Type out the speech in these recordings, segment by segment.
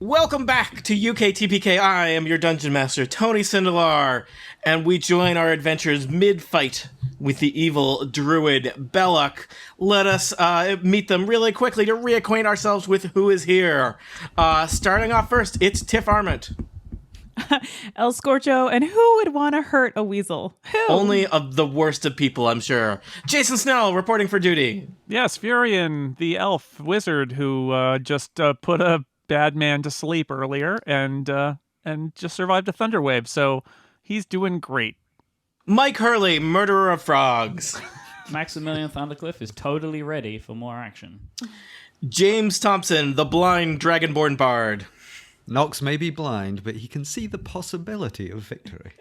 Welcome back to UKTPK. I am your Dungeon Master, Tony Sindelar, and we join our adventures mid-fight with the evil druid Belloc. Let us meet them really quickly to reacquaint ourselves with who is here. Starting off first, it's Tiff Arment. El Scorcho, and who would want to hurt a weasel? Who? Only of the worst of people, I'm sure. Jason Snell, reporting for duty. Yes, Furion, the elf wizard who just put a bad man to sleep earlier and just survived a thunder wave, so he's doing great. Mike Hurley, murderer of frogs. Maximilian Thundercliff is totally ready for more action. James Thompson, the blind dragonborn bard. Nox may be blind, but he can see the possibility of victory.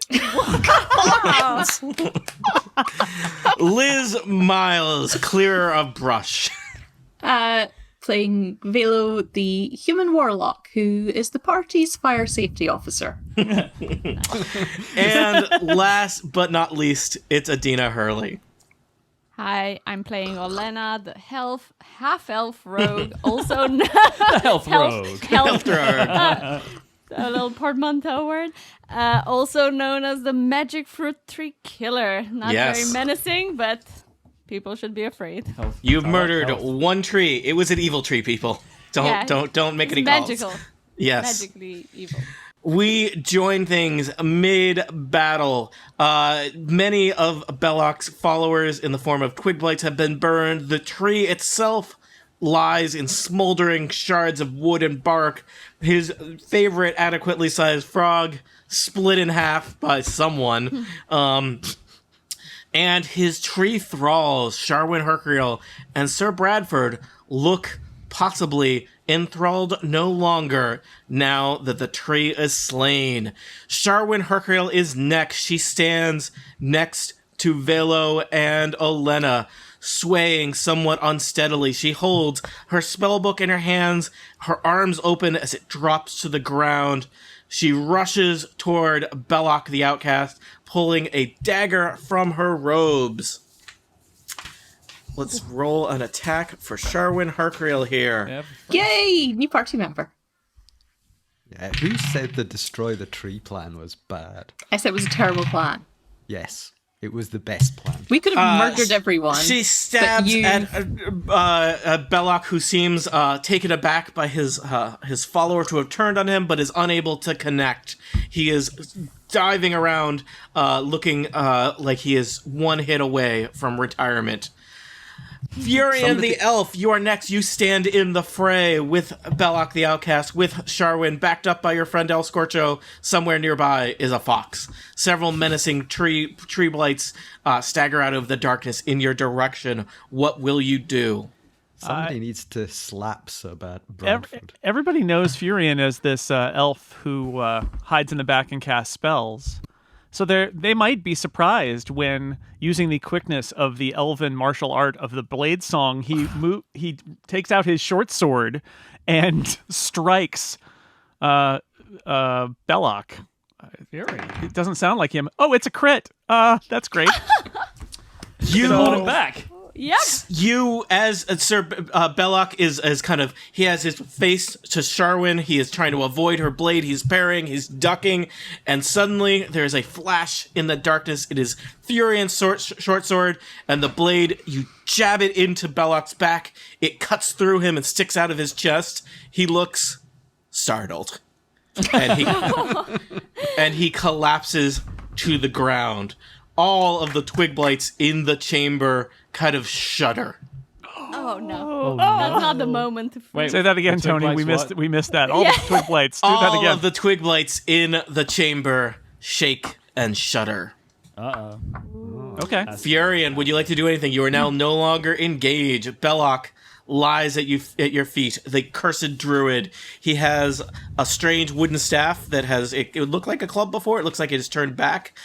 Liz Miles, clearer of brush. Playing Velo, the human warlock, who is the party's fire safety officer. And last but not least, it's Adina Hurley. Hi, I'm playing Olena, the half-elf rogue, also known Elf rogue. Elf rogue. A little portmanteau word. Also known as the magic fruit tree killer. Not very menacing, but people should be afraid. You've murdered one tree. It was an evil tree, people. Don't make any calls. Magical. Yes. Magically evil. We join things mid-battle. Many of Belloc's followers in the form of twig blights have been burned. The tree itself lies in smoldering shards of wood and bark. His favorite adequately sized frog split in half by someone. And his tree thralls, Sharwyn Hercriel and Sir Bradford, look possibly enthralled no longer now that the tree is slain. Sharwyn Hercriel is next. She stands next to Velo and Olena, swaying somewhat unsteadily. She holds her spellbook in her hands, her arms open as it drops to the ground. She rushes toward Belloc the Outcast, pulling a dagger from her robes. Let's roll an attack for Sharwyn Hercriel here. Yep. Yay! New party member. Yeah, who said the destroy the tree plan was bad? I said it was a terrible plan. Yes, it was the best plan. We could have murdered everyone. She stabs at Belloc, who seems taken aback by his follower to have turned on him, but is unable to connect. He is diving around, looking like he is one hit away from retirement. Furion the elf, you are next. You stand in the fray with Belloc the Outcast, with Sharwyn, backed up by your friend El Scorcho. Somewhere nearby is a fox. Several menacing tree blights stagger out of the darkness in your direction. What will you do? Somebody needs to slap Sir Bradford. Everybody knows Furion as this elf who hides in the back and casts spells. So they might be surprised when, using the quickness of the elven martial art of the Blade Song, he takes out his short sword and strikes Belloc. It doesn't sound like him. Oh, it's a crit. That's great. You hold him back. Yep. You, as Sir Belloc, is kind of, he has his face to Sharwyn. He is trying to avoid her blade. He's parrying, he's ducking, and suddenly there's a flash in the darkness. It is Furion's short sword, and the blade, you jab it into Belloc's back. It cuts through him and sticks out of his chest. He looks startled. And he collapses to the ground. All of the twig blights in the chamber kind of shudder. Oh no. That's not the moment to Wait, Say that again, the twig Tony. blights We missed that. All the twig blights. Do that All again. of the twig blights in the chamber shake and shudder. Uh-oh. Okay. Furion, would you like to do anything? You are now no longer engaged. Belloc lies at your feet, the cursed druid. He has a strange wooden staff that has, it would look like a club before. It looks like it is turned back.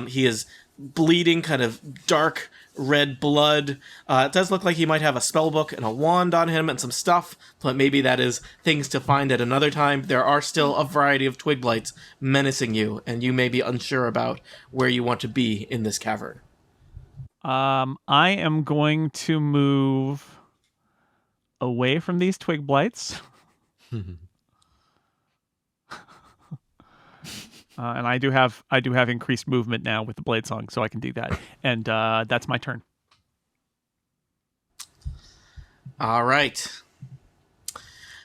He is bleeding kind of dark red blood. It does look like he might have a spellbook and a wand on him and some stuff, but maybe that is things to find at another time. There are still a variety of twig blights menacing you, and you may be unsure about where you want to be in this cavern. I am going to move away from these twig blights. And I do have increased movement now with the blade song, so I can do that. And that's my turn. All right.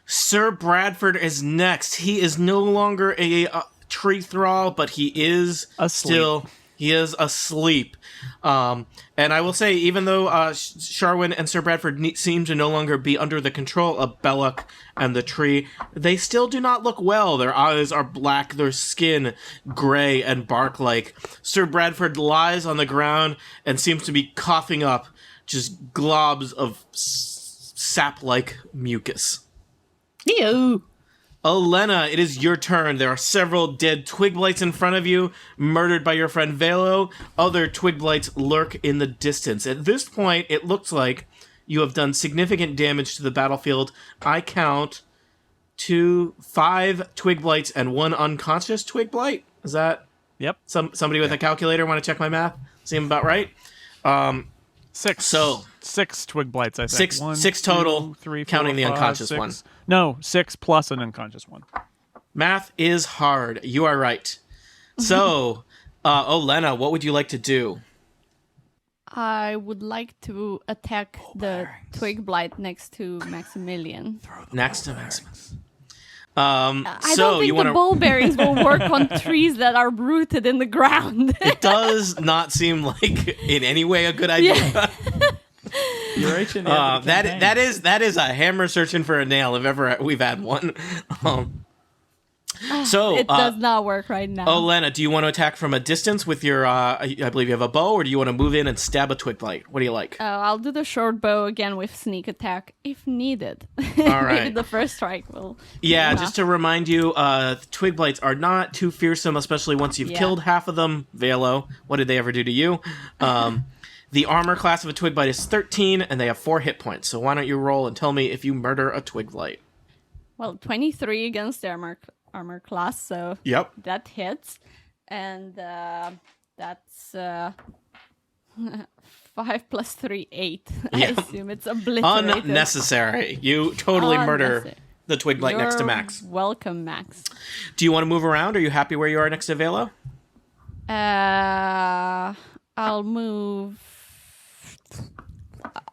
Sir Bradford is next. He is no longer a tree thrall, but he is Asleep. He is asleep. And I will say, even though Sharwin and Sir Bradford seem to no longer be under the control of Belloc and the tree, they still do not look well. Their eyes are black, their skin gray and bark-like. Sir Bradford lies on the ground and seems to be coughing up just globs of sap-like mucus. Ew. Olena, it is your turn. There are several dead twig blights in front of you, murdered by your friend Velo. Other twig blights lurk in the distance. At this point, it looks like you have done significant damage to the battlefield. I count 5 twig blights and 1 unconscious twig blight. Is that Yep. somebody with a calculator want to check my math? Seem about right? 6. So 6 twig blights, I think. Six total, 2, 3, 4, counting the 5, unconscious 6. one. No, 6 plus an unconscious one. Math is hard. You are right. So, Olena, what would you like to do? I would like to attack the twig blight next to Maximilian. Next to Maximus. I so don't think you want the to? ball bearings will work on trees that are rooted in the ground. It does not seem like in any way a good idea. You're reaching the end of the campaign. that is a hammer searching for a nail if ever we've had one. So It does not work right now. Olena, do you want to attack from a distance with your? I believe you have a bow, or do you want to move in and stab a twig blight? What do you like? I'll do the short bow again with sneak attack if needed. All Maybe right. the first strike will. Yeah, enough. just to remind you, twig blights are not too fearsome, especially once you've Yeah. killed half of them. Velo, what did they ever do to you? The armor class of a twig blight is 13, and they have 4 hit points. So why don't you roll and tell me if you murder a twig blight? Well, 23 against the armor class, so Yep. that hits, and that's 5 plus 3, 8. Yeah. I assume it's obliterated. Unnecessary. You totally murder Unnecessary. the twig blight next to You're Max. Welcome, Max. Do you want to move around? Are you happy where you are next to Velo? I'll move.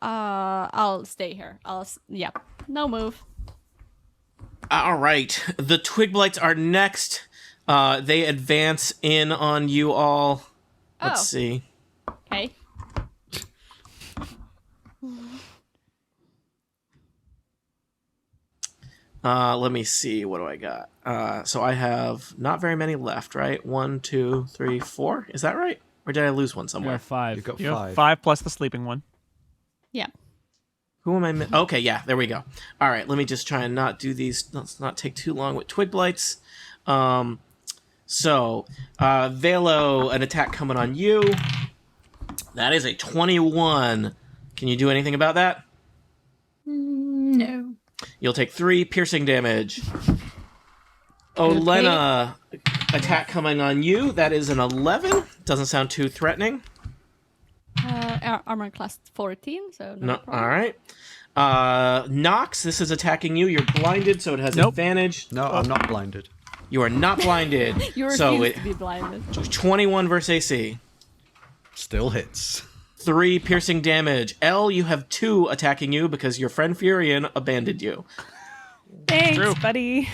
I'll stay here. No move. All right. The twig blights are next. They advance in on you all. Let's Oh. see. Okay. Let me see. What do I got? So I have not very many left, right? 1, 2, 3, 4. Is that right? Or did I lose one You're somewhere? 5. You've got You have 5. 5 plus the sleeping one. Yeah. Who am I? Okay, yeah, there we go. All right, let me just try and not do these. Let's not take too long with twig blights. So, Velo, an attack coming on you. That is a 21. Can you do anything about that? No. You'll take 3 piercing damage. Olena, attack coming on you. That is an 11. Doesn't sound too threatening. Armor class 14, so no No, problem. all right. Nox, this is attacking you. You're blinded, so it has Nope. advantage. No, I'm not blinded. You are not blinded. You refuse so to be blinded. 21 versus AC. Still hits. 3 piercing damage. L, you have 2 attacking you because your friend Furion abandoned you. Thanks, True. buddy.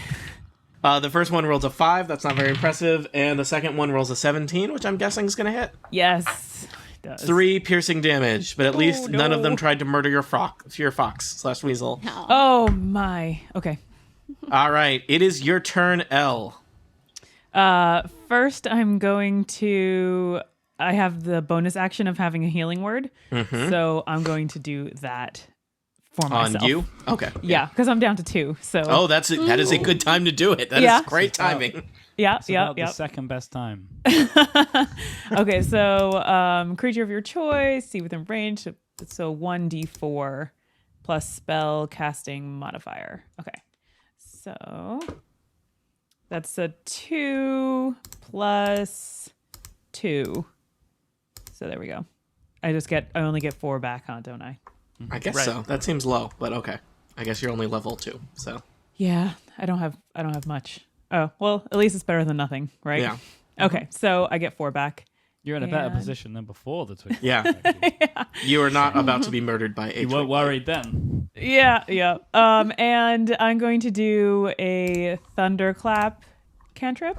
The first one rolls a 5. That's not very impressive. And the second one rolls a 17, which I'm guessing is going to hit. Yes. It does. 3 piercing damage. But at least none of them no. tried to murder your fox/weasel. Oh my. Okay. All right. It is your turn, L. First, I'm going to. I have the bonus action of having a healing word, so I'm going to do that for myself. On you? Okay. Yeah, because I'm down to 2. So. Oh, that is a good time to do it. That is Yeah. great timing. Yeah. It's Yeah. about Yeah. the second best time. Okay. So, creature of your choice, see within range. So 1d4 plus spell casting modifier. Okay. So that's a 2 plus 2. So there we go. I only get 4 back, huh? Don't I? I guess Right. so. That seems low, but okay. I guess you're only level 2, so. Yeah. I don't have much. Oh, well, at least it's better than nothing, right? Yeah. Okay, so I get 4 back. You're in a better And- position than before the twig. Yeah. You are not about to be murdered by a You weren't twig blight. worried then. Yeah. And I'm going to do a thunderclap cantrip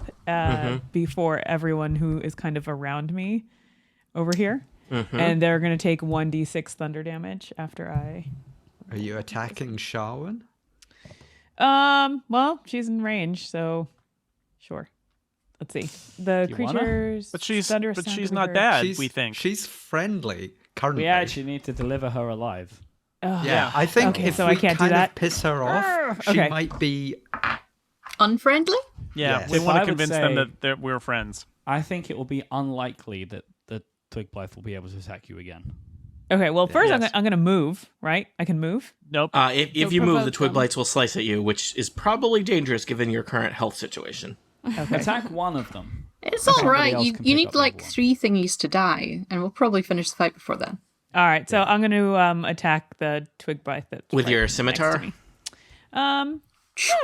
before everyone who is kind of around me over here. And they're going to take 1d6 thunder damage after I... Are you attacking Sharwin? Well, she's in range, so sure. Let's see. The You wanna? creatures... But she's thunderous sound she's over not her. bad. We think. She's friendly currently. We actually need to deliver her alive. Yeah, I think Okay, if so I we can't do kind that. of piss her off, she Okay. might be. Unfriendly? Yeah, Yes. we If want I to would convince them say- that we're friends. I think it will be unlikely that the twig blight will be able to attack you again. Okay, well, first Yes. I'm going to move, right? I can move. Nope. If You'll you move, the provoke twig them. blights will slice at you, which is probably dangerous given your current health situation. Attack one of them. It's Somebody all right. else You can you pick need up the like other one. 3 thingies to die, and we'll probably finish the fight before then. All right, so I'm going to attack the twig blight that's With right your next to scimitar? me. Yeah,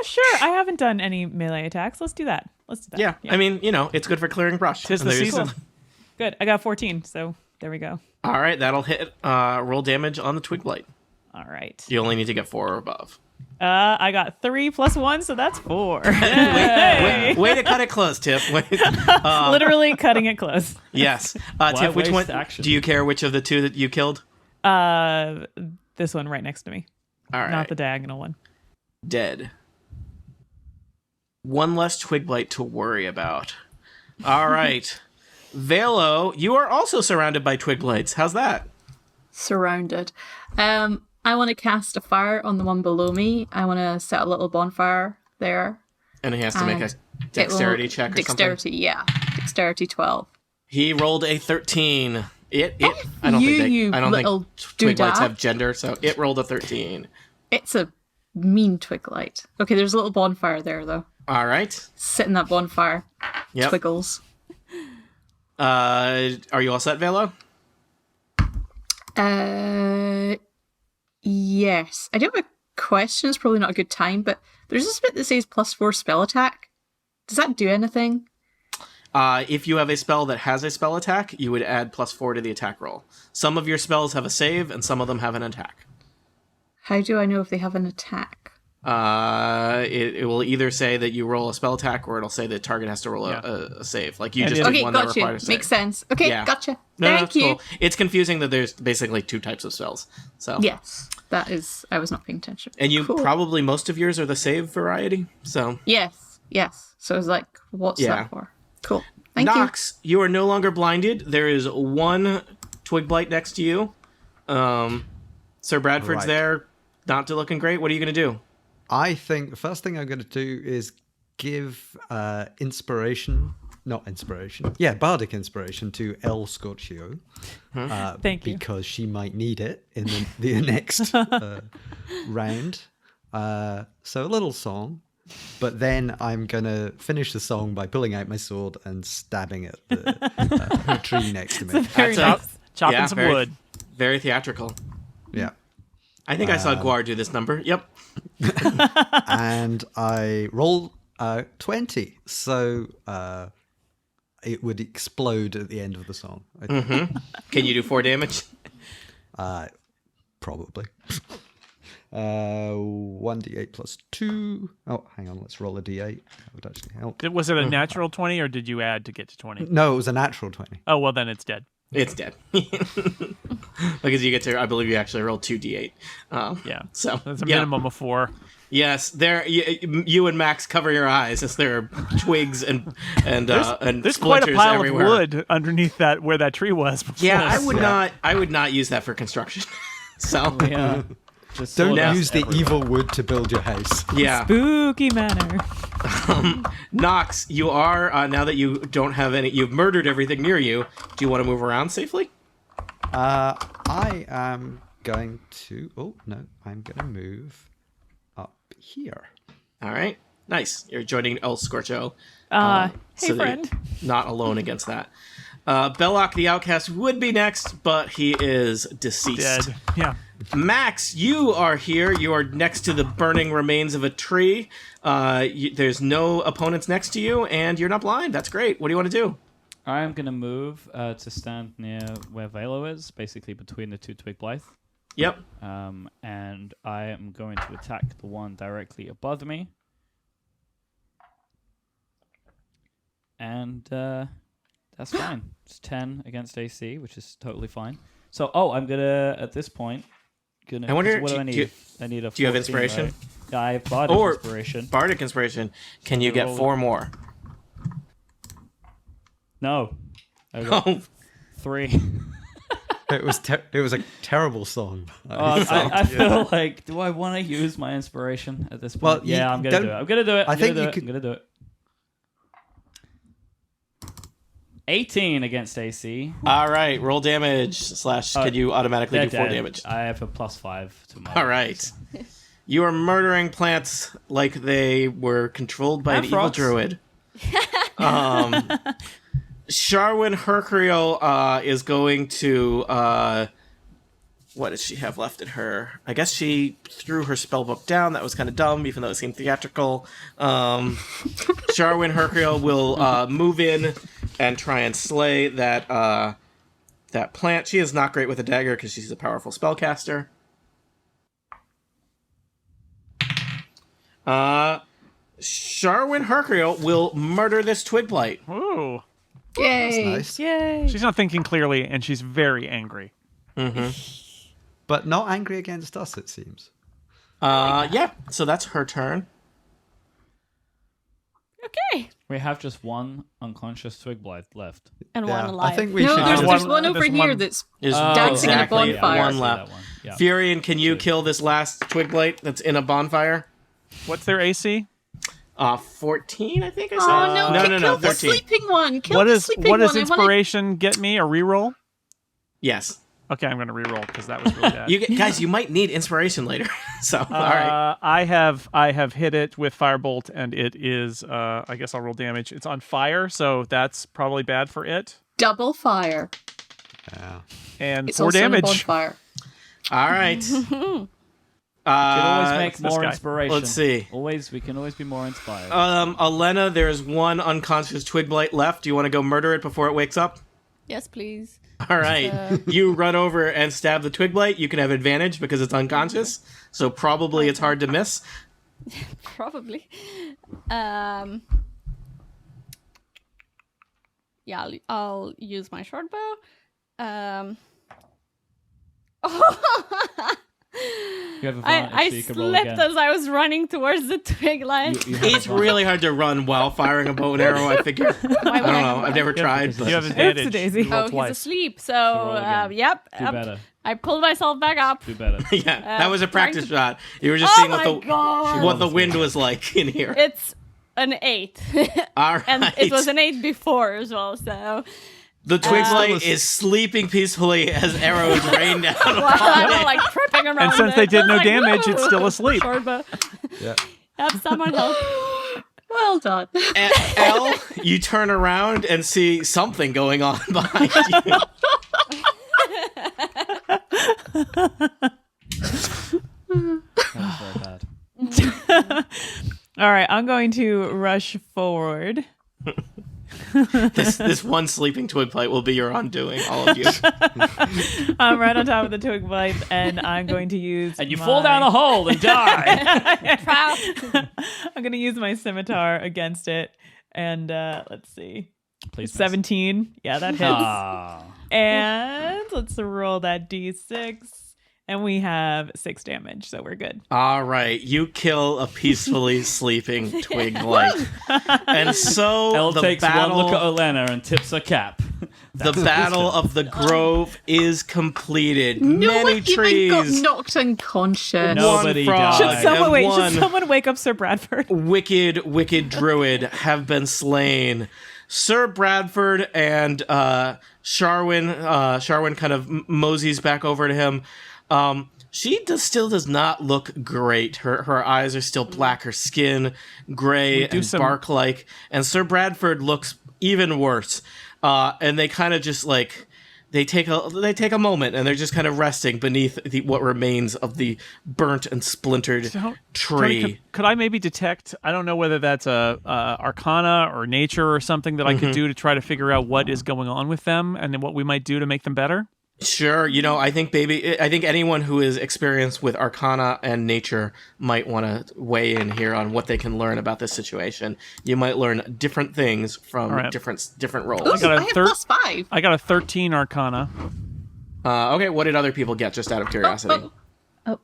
sure. I haven't done any melee attacks. Let's do that. Yeah. I mean, it's good for clearing brush. Tis the And there's- season. Good. I got 14, so there we go. All right, that'll hit. Roll damage on the twig blight. All right. You only need to get 4 or above. I got 3 plus 1, so that's 4. Way to cut it close, Tiff. Literally cutting it close. Yes. Why Tiff, which one? waste action? Do you care which of the 2 that you killed? This one right next to me, All right. not the diagonal one. Dead. 1 less twig blight to worry about. All right. Velo, you are also surrounded by twig blights. How's that? Surrounded. I want to cast a fire on the one below me. I want to set a little bonfire there. And he has to make a It will- dexterity check or Dexterity, something. yeah. Dexterity 12. He rolled a 13. I don't you think little twig blights doodad. have gender, so it rolled a 13. It's a mean twig light. Okay, there's a little bonfire there, though. All right. Sit in that bonfire. Yep. Twiggles. Are you all set, Velo? Yes. I do have a question. It's probably not a good time, but there's this bit that says +4 spell attack. Does that do anything? If you have a spell that has a spell attack, you would add +4 to the attack roll. Some of your spells have a save, and some of them have an attack. How do I know if they have an attack? It will either say that you roll a spell attack, or it'll say the target has to roll a save. Like you And just it- did Okay, one that gotcha. required a save. Makes sense. Okay, Yeah. gotcha. No, Thank that's you. cool. It's confusing that there's basically 2 types of spells. So Yes, that is. I was not paying attention. and you Cool. probably most of yours are the save variety. So Yes. So I was like, what's Yeah. that for? Cool. Thank you. Nox, you are no longer blinded. There is 1 twig blight next to you. Sir Bradford's Right. there, not looking great. What are you going to do? I think the first thing I'm going to do is give bardic inspiration to El Scorchio. Thank you. Because she might need it in the next round. So a little song. But then I'm going to finish the song by pulling out my sword and stabbing at the tree next to me. Very That's nice. Chopping Yeah, some very- wood. Very theatrical. Yeah. I think I saw Guar do this number. Yep. And I roll 20. So it would explode at the end of the song. Can you do 4 damage? Probably. 1d8 plus 2. Oh, hang on. Let's roll a d8. That would actually help. Was it a natural 20 or did you add to get to 20? No, it was a natural 20. Oh, well, then it's dead. It's dead. Because you get to, I believe you actually rolled 2d8. Yeah. So That's a yeah. minimum of 4. Yes, there. You and Max cover your eyes as there are twigs and There's quite a splinters pile everywhere. of wood underneath that where that tree was before. Yeah, I would not use that for construction. So Yeah. Just Don't sawdust use the everywhere. evil wood to build your house. yeah, Spooky manner. Nox, you are now that you don't have any. You've murdered everything near you. Do you want to move around safely? I am going to... Oh, no. I'm going to move up here. All right, nice. You're joining El Scorcho. Hey, so that friend. you're not alone against that. Belloc the Outcast would be next, but he is deceased. Dead. Yeah. Max, you are here. You are next to the burning remains of a tree. There's no opponents next to you, and you're not blind. That's great. What do you want to do? I'm going to move to stand near where Velo is, basically between the two Twig Blythe. Yep. And I am going to attack the one directly above me. And that's fine. It's 10 against AC, which is totally fine. So, I'm going to, at this point... I wonder, what do I need? I need a 14, do you have inspiration? Right? Yeah, I have Bardic Inspiration. Bardic Inspiration. Can you get 4 more? No. I got 3. It was a terrible song. I feel like, do I want to use my inspiration at this point? Well, yeah, I'm gonna do it. I'm gonna do it. I think you I'm gonna do it. 18 against AC. All right, roll damage / can you automatically do 4 damage? I have a +5 to my. All right. You are murdering plants like they were controlled by an evil druid. Sharwyn Hercurial is going to... what does she have left in her? I guess she threw her spellbook down. That was kind of dumb, even though it seemed theatrical. Sharwyn Hercurial will move in and try and slay that plant. She is not great with a dagger because she's a powerful spellcaster. Sharwyn Hercurial will murder this Twig Blight. Ooh. Yay! Nice. Yay. She's not thinking clearly, and she's very angry. But not angry against us, it seems. Yeah, so that's her turn. Okay. We have just one unconscious Twig Blythe left. And Yeah, one alive. I think we No, should. there's do one over there's here one- that's Is dancing in a exactly bonfire. one I see left. that one. Yeah. Furion, can you kill this last Twig Blight that's in a bonfire? What's their AC? 14, I think I said. Oh no! no, Kill the 13. sleeping one. Kill What the is sleeping what one. does I wanna- inspiration get me? A reroll? Yes. Okay, I'm going to reroll because that was really bad. Guys, you might need inspiration later. So, all right. I have hit it with firebolt, and it is. I guess I'll roll damage. It's on fire, so that's probably bad for it. Double fire. Yeah. And It's 4 also in a damage. bonfire. All right. We can always make this more guy? inspiration. Let's see. We can always be more inspired. Elena, there's one unconscious Twig Blight left. Do you want to go murder it before it wakes up? Yes, please. All right. You run over and stab the Twig Blight. You can have advantage because it's unconscious. So probably it's hard to miss. Probably. Yeah, I'll use my short bow. You have I advantage, so you can roll slipped again. as I was running towards the twig line. You have It's advantage. really hard to run while firing a bow and arrow, I figure. I don't know. I've never tried. You have But... advantage. Daisy. You roll Oh, he's twice. asleep. So, roll again. yep. Do up. better. I pulled myself back up. Do better. Yeah, that was a trying practice to- shot. You were just Oh seeing my god! what the wind was like in here. It's an 8. All right. And it was an 8 before as well, so... The Twig Blight is sleeping peacefully as arrows rain down Well, upon I'm it. like tripping around. And since it. they did I'm no like, damage, it's still "Whoa." asleep. Short bow. Yeah. Yep, someone help. Well done. Elle, you turn around and see something going on behind you. That was very bad. All right, I'm going to rush forward. This one sleeping Twig Blight will be your undoing, all of you. I'm right on top of the twig blight, and I'm going to use. And you fall down a hole and die. I'm going to use my scimitar against it, and let's see, Please. 17. Yeah, that hits. Ah. And let's roll that d6, and we have 6 damage, so we're good. All right, you kill a peacefully sleeping Twig Blight. And so Elle the takes battle... one look at Olena and tips her cap. The Battle of the Grove is completed. No Many one even got trees, knocked unconscious. No. one Nobody frog, died. Should someone and wait? one Should someone wake up Sir Bradford? wicked druid have been slain. Sir Bradford and Sharwyn kind of moseys back over to him. She still does not look great. Her eyes are still black, her skin gray and bark-like. And Sir Bradford looks even worse. And they kind of just like they take a moment and they're just kind of resting beneath what remains of the burnt and splintered So, tree. Tony, could I maybe detect? I don't know whether that's a Arcana or nature or something that I could do to try to figure out what is going on with them and then what we might do to make them better. Sure, I think anyone who is experienced with Arcana and nature might want to weigh in here on what they can learn about this situation. You might learn different things from right. different roles. Ooh, got a I have +5. I got a 13 Arcana. Okay, what did other people get? Just out of curiosity. Oh,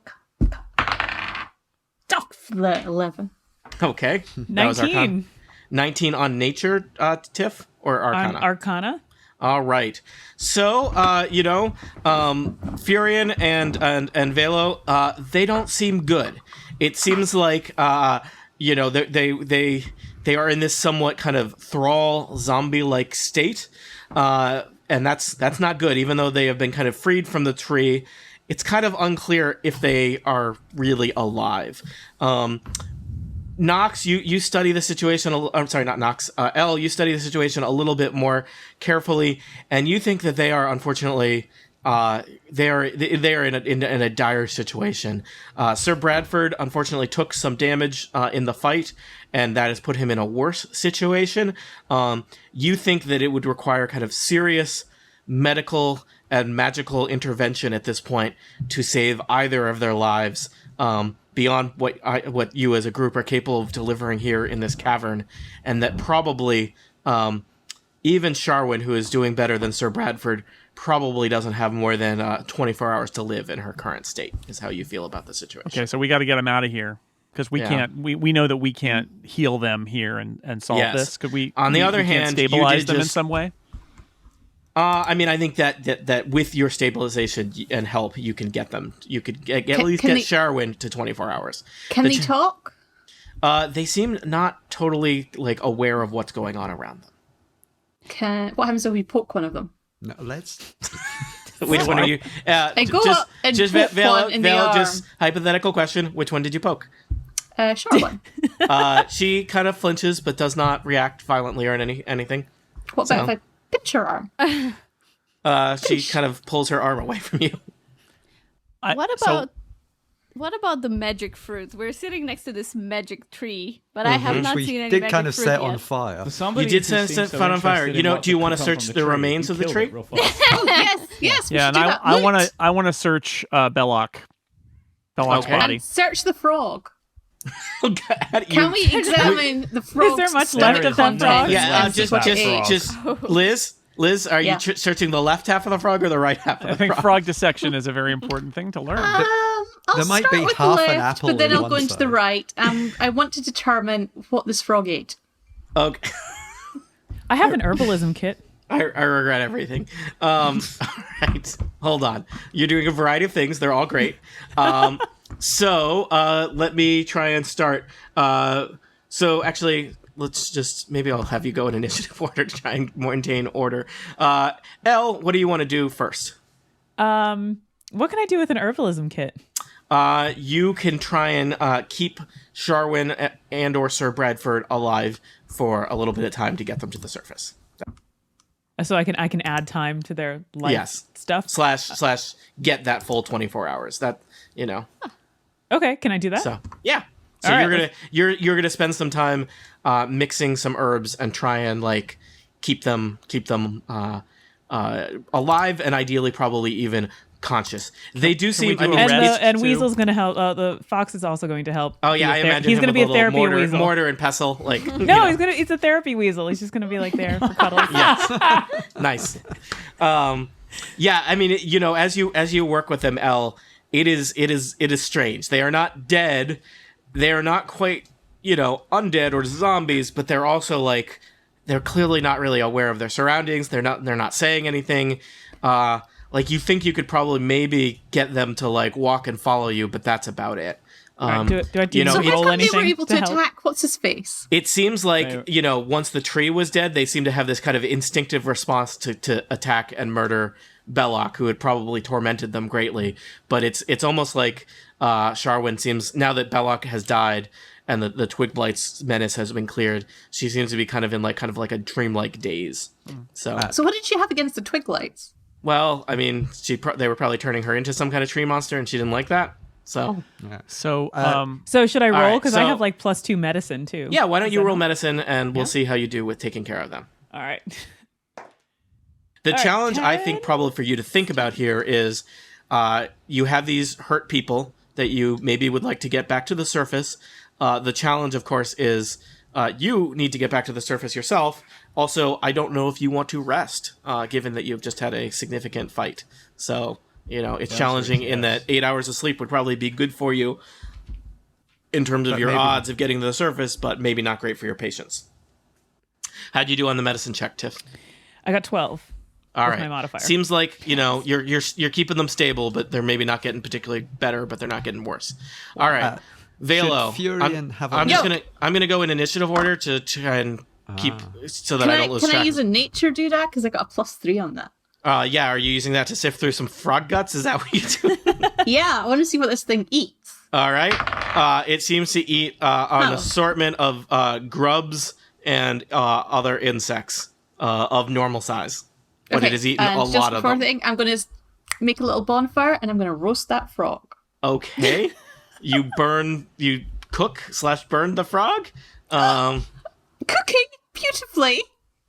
11. Okay, that was 19 19 on nature, Tiff, or on Arcana? Arcana. All right. So, Furion and Velo, they don't seem good. It seems like, they are in this somewhat kind of thrall zombie-like state, and that's not good. Even though they have been kind of freed from the tree, it's kind of unclear if they are really alive. Nox, you study the situation. I'm sorry, not Nox. Elle, you study the situation a little bit more carefully, and you think that they are unfortunately they are in a dire situation. Sir Bradford unfortunately took some damage in the fight, and that has put him in a worse situation. You think that it would require kind of serious medical and magical intervention at this point to save either of their lives. Beyond what you as a group are capable of delivering here in this cavern, and that probably even Sharwyn, who is doing better than Sir Bradford, probably doesn't have more than 24 hours to live in her current state, is how you feel about the situation. Okay, so we got to get them out of here because we can't. We know that we can't heal them here and solve Yes. this. Could we? On the other we can't hand, you stabilize did them in just- some way. I think that with your stabilization and help, you can get them. You could at least can get they- Sharwyn to 24 hours. Can The they ch- talk? They seem not totally aware of what's going on around them. What happens if we poke one of them? No, let's. Which one are you? I go up and poke one in the arm. Just hypothetical question. Which one did you poke? Sure one. She kind of flinches, but does not react violently or anything. What about if I pinch her arm? She kind of pulls her arm away from you. What about the magic fruit? We're sitting next to this magic tree, but I have not we seen any did magic kind of fruit set yet. on fire. You did set fire on fire. You know? Do you want to search the remains of the tree? Oh yes, we Yeah, should and do that. I want to search Belloc. Belloc's Okay. body. And search the frog. God, Can we examine the frog? there much left of that frog? Yeah, And see just what it is? Liz, are Yeah. you searching the left half of the frog or the right half of the I think frog? frog dissection is a very important thing to learn. I'll There might start be with half the an left, apple but then in I'll one go into the side. right. I want to determine what this frog ate. Okay. I have an herbalism kit. I regret everything. All right, hold on. You're doing a variety of things. They're all great. So let me try and start. So actually, let's just maybe I'll have you go in initiative order to try and maintain order. Elle, what do you want to do first? What can I do with an herbalism kit? You can try and keep Sharwyn and or Sir Bradford alive for a little bit of time to get them to the surface. So I can add time to their life Yes. stuff. Slash get that full 24 hours. That Okay, can I do that? So yeah. So All you're right, gonna you're gonna spend some time mixing some herbs and try and keep them alive and ideally probably even conscious. They do seem. do a and rest and too? Weasel's going to help. The fox is also going to help. Oh yeah, be a I ther- imagine he's him going to be a with little therapy weasel. mortar and pestle. No, he's a therapy weasel. He's just going to be there for cuddles. Nice. Yeah, I mean, as you work with them, Elle, it is strange. They are not dead. They are not quite, undead or zombies, but they're also they're clearly not really aware of their surroundings. They're not saying anything. You think you could probably maybe get them to walk and follow you, but that's about it. Do I do So roll how come they anything were able to help? attack what's his face? It seems like, once the tree was dead, they seem to have this kind of instinctive response to attack and murder Belloc, who had probably tormented them greatly. But it's almost like Sharwyn seems, now that Belloc has died and the Twig Blight's menace has been cleared, she seems to be kind of in a dreamlike daze. So So what did she have against the Twiglights? Well, I mean, they were probably turning her into some kind of tree monster, and she didn't like that. So, So, So should I roll? right, Because I so- have like +2 medicine too. yeah, why don't Is you that roll how- medicine, and we'll see how you do with taking care of them. All right. The All right, challenge I think 10. probably for you to think about here is you have these hurt people that you maybe would like to get back to the surface. The challenge, of course, is you need to get back to the surface yourself. Also, I don't know if you want to rest, given that you've just had a significant fight. So, it's challenging in that 8 hours of sleep would probably be good for you in terms of your maybe- odds of getting to the surface, but maybe not great for your patience. How'd you do on the medicine check, Tiff? I got 12. All With right. my modifier. Seems like you're keeping them stable, but they're maybe not getting particularly better, but they're not getting worse. All right, Velo. should Furion have a- I'm just gonna go in initiative order to try and keep so that I don't lose Can track. I use a nature do that? Because I got a +3 on that. Yeah, are you using that to sift through some frog guts? Is that what you do? Yeah, I want to see what this thing eats. All right. It seems to eat an Oh. assortment of grubs and other insects of normal size, but it has eaten and a just lot of before them. thing, I'm going to make a little bonfire and I'm going to roast that frog. Okay. You cook/burn the frog? Cooking beautifully.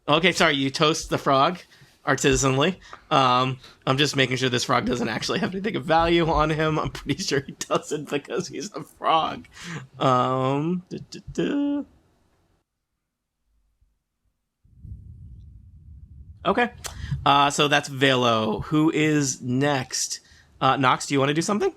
Okay, sorry, you toast the frog artisanally. I'm just making sure this frog doesn't actually have anything of value on him. I'm pretty sure he doesn't because he's a frog. Okay. So that's Velo. Who is next? Nox, do you want to do something?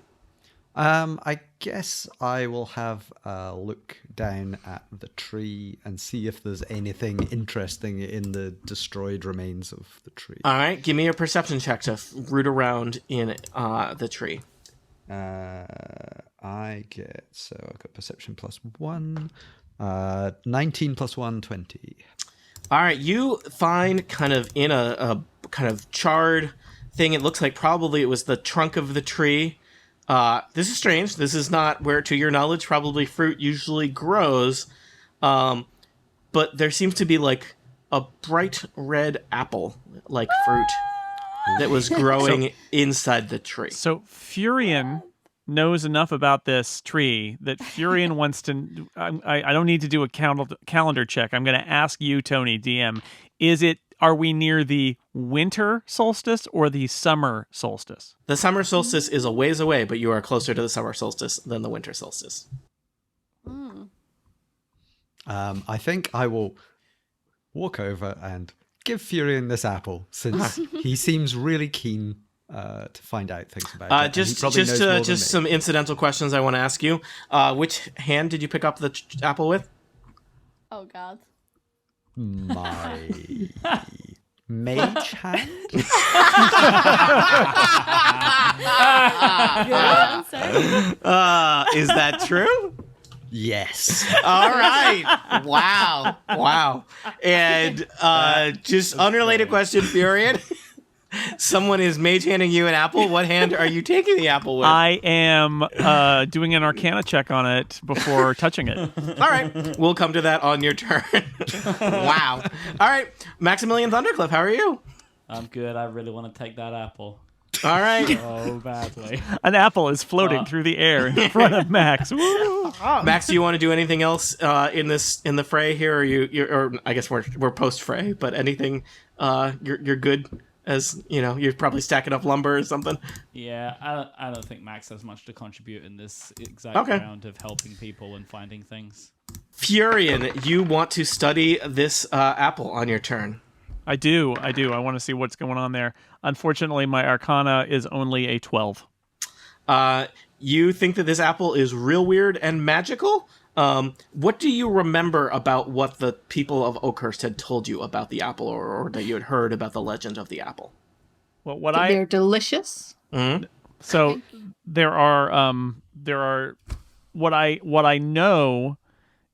I guess I will have a look down at the tree and see if there's anything interesting in the destroyed remains of the tree. All right, give me a perception check to root around in the tree. I get, so I've got perception +1, 19 + 1, 20. All right, you find kind of in a kind of charred thing. It looks like probably it was the trunk of the tree. This is strange. This is not where, to your knowledge, probably fruit usually grows. But there seems to be like a bright red apple-like fruit that was growing inside the tree. so Furion knows enough about this tree that Furion wants to. I don't need to do a calendar check. I'm going to ask you, Tony, DM. Are we near the winter solstice or the summer solstice? The summer solstice is a ways away, but you are closer to the summer solstice than the winter solstice. I think I will walk over and give Furion this apple, since he seems really keen to find out things about it. and he Just probably knows more than me. some incidental questions I want to ask you. Which hand did you pick up the apple with? Oh God. My mage hand? Good answer. Is that true? Yes. All right. Wow. And just unrelated question, Furion. Someone is mage handing you an apple. What hand are you taking the apple with? I am doing an Arcana check on it before touching it. All right. We'll come to that on your turn. Wow. All right. Maximilian Thundercliff, how are you? I'm good. I really want to take that apple. All right. Oh, badly. An apple is floating through the air in front of Max. Woo! Max, do you want to do anything else in the fray here, or I guess we're post fray, but anything you're good, as you're probably stacking up lumber or something. Yeah, I don't think Max has much to contribute in this exact Okay. round of helping people and finding things. Furion, you want to study this apple on your turn. I do. I want to see what's going on there. Unfortunately, my Arcana is only a 12. You think that this apple is real weird and magical. What do you remember about what the people of Oakhurst had told you about the apple, or that you had heard about the legend of the apple? Well, what They're delicious. So there are what I know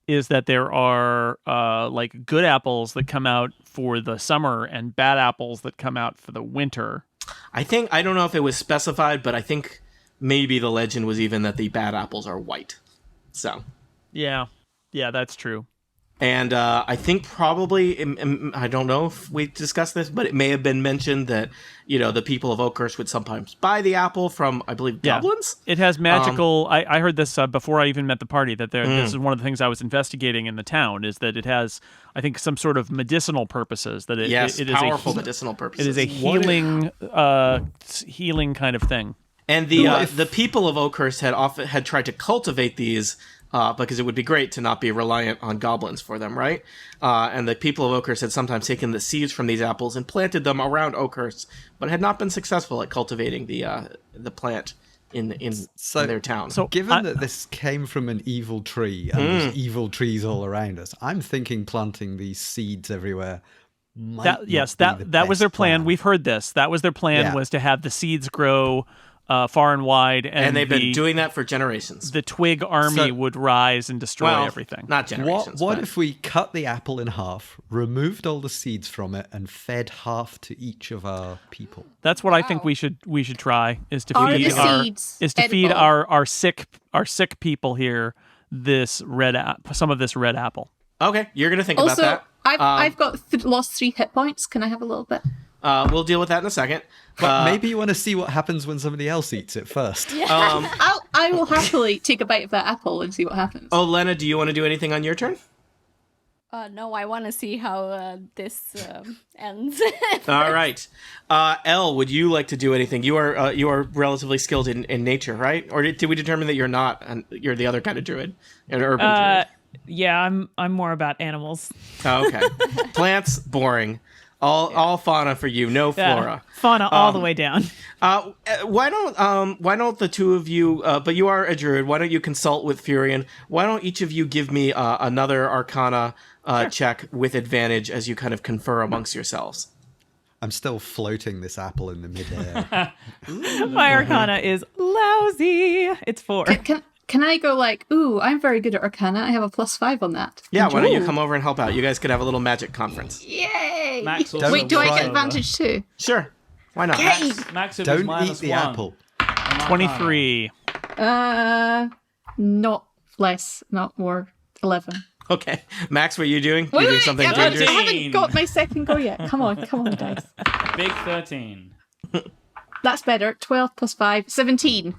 is that there are like good apples that come out for the summer and bad apples that come out for the winter. I don't know if it was specified, but I think maybe the legend was even that the bad apples are white. So Yeah, that's true. And I think probably, I don't know if we discussed this, but it may have been mentioned that, the people of Oakhurst would sometimes buy the apple from, I believe, goblins? It has magical... I heard this before I even met the party, that this is one of the things I was investigating in the town, is that it has, I think, some sort of medicinal purposes. That it is powerful medicinal purposes. It is a healing kind of thing. And the people of Oakhurst had tried to cultivate these because it would be great to not be reliant on goblins for them, right? And the people of Oakhurst had sometimes taken the seeds from these apples and planted them around Oakhurst, but had not been successful at cultivating the plant in their town. So, given that this came from an evil tree and there's evil trees all around us, I'm thinking planting these seeds everywhere. That was their plan. We've heard this. That was their plan, was to have the seeds grow far and wide, and they've been doing that for generations. The twig army would rise and destroy everything. Not generations. What if we cut the apple in half, removed all the seeds from it, and fed half to each of our people? That's what I think we should try, is to feed our sick people here some of this red apple. Okay, you're gonna think about that. I've got lost 3 hit points. Can I have a little bit? We'll deal with that in a second. But maybe you want to see what happens when somebody else eats it first. I will happily take a bite of that apple and see what happens. Oh, Lena, do you want to do anything on your turn? No, I want to see how this ends. All right. Elle, would you like to do anything? You are relatively skilled in nature, right? Or did we determine that you're not? You're the other kind of druid, an urban druid. Yeah, I'm more about animals. Oh, okay. Plants, boring. All fauna for you, no flora. Fauna all the way down. Why don't the two of you? But you are a druid. Why don't you consult with Furion? Why don't each of you give me another Arcana check with advantage as you kind of confer amongst yourselves? I'm still floating this apple in the midair. My Arcana is lousy. It's 4. Can I go ooh, I'm very good at Arcana. I have a +5 on that. Yeah, why don't you come over and help out? You guys could have a little magic conference. Yay! Max Wait, do I get advantage too? Sure. Why not? Yay! Max Don't was eat the -1. apple. 23. Not less, not more. 11. Okay. Max, what are you doing? Wait, You doing something I dangerous? haven't got my second go yet. Come on, dice. Big 13. That's better. 12 + 5, 17.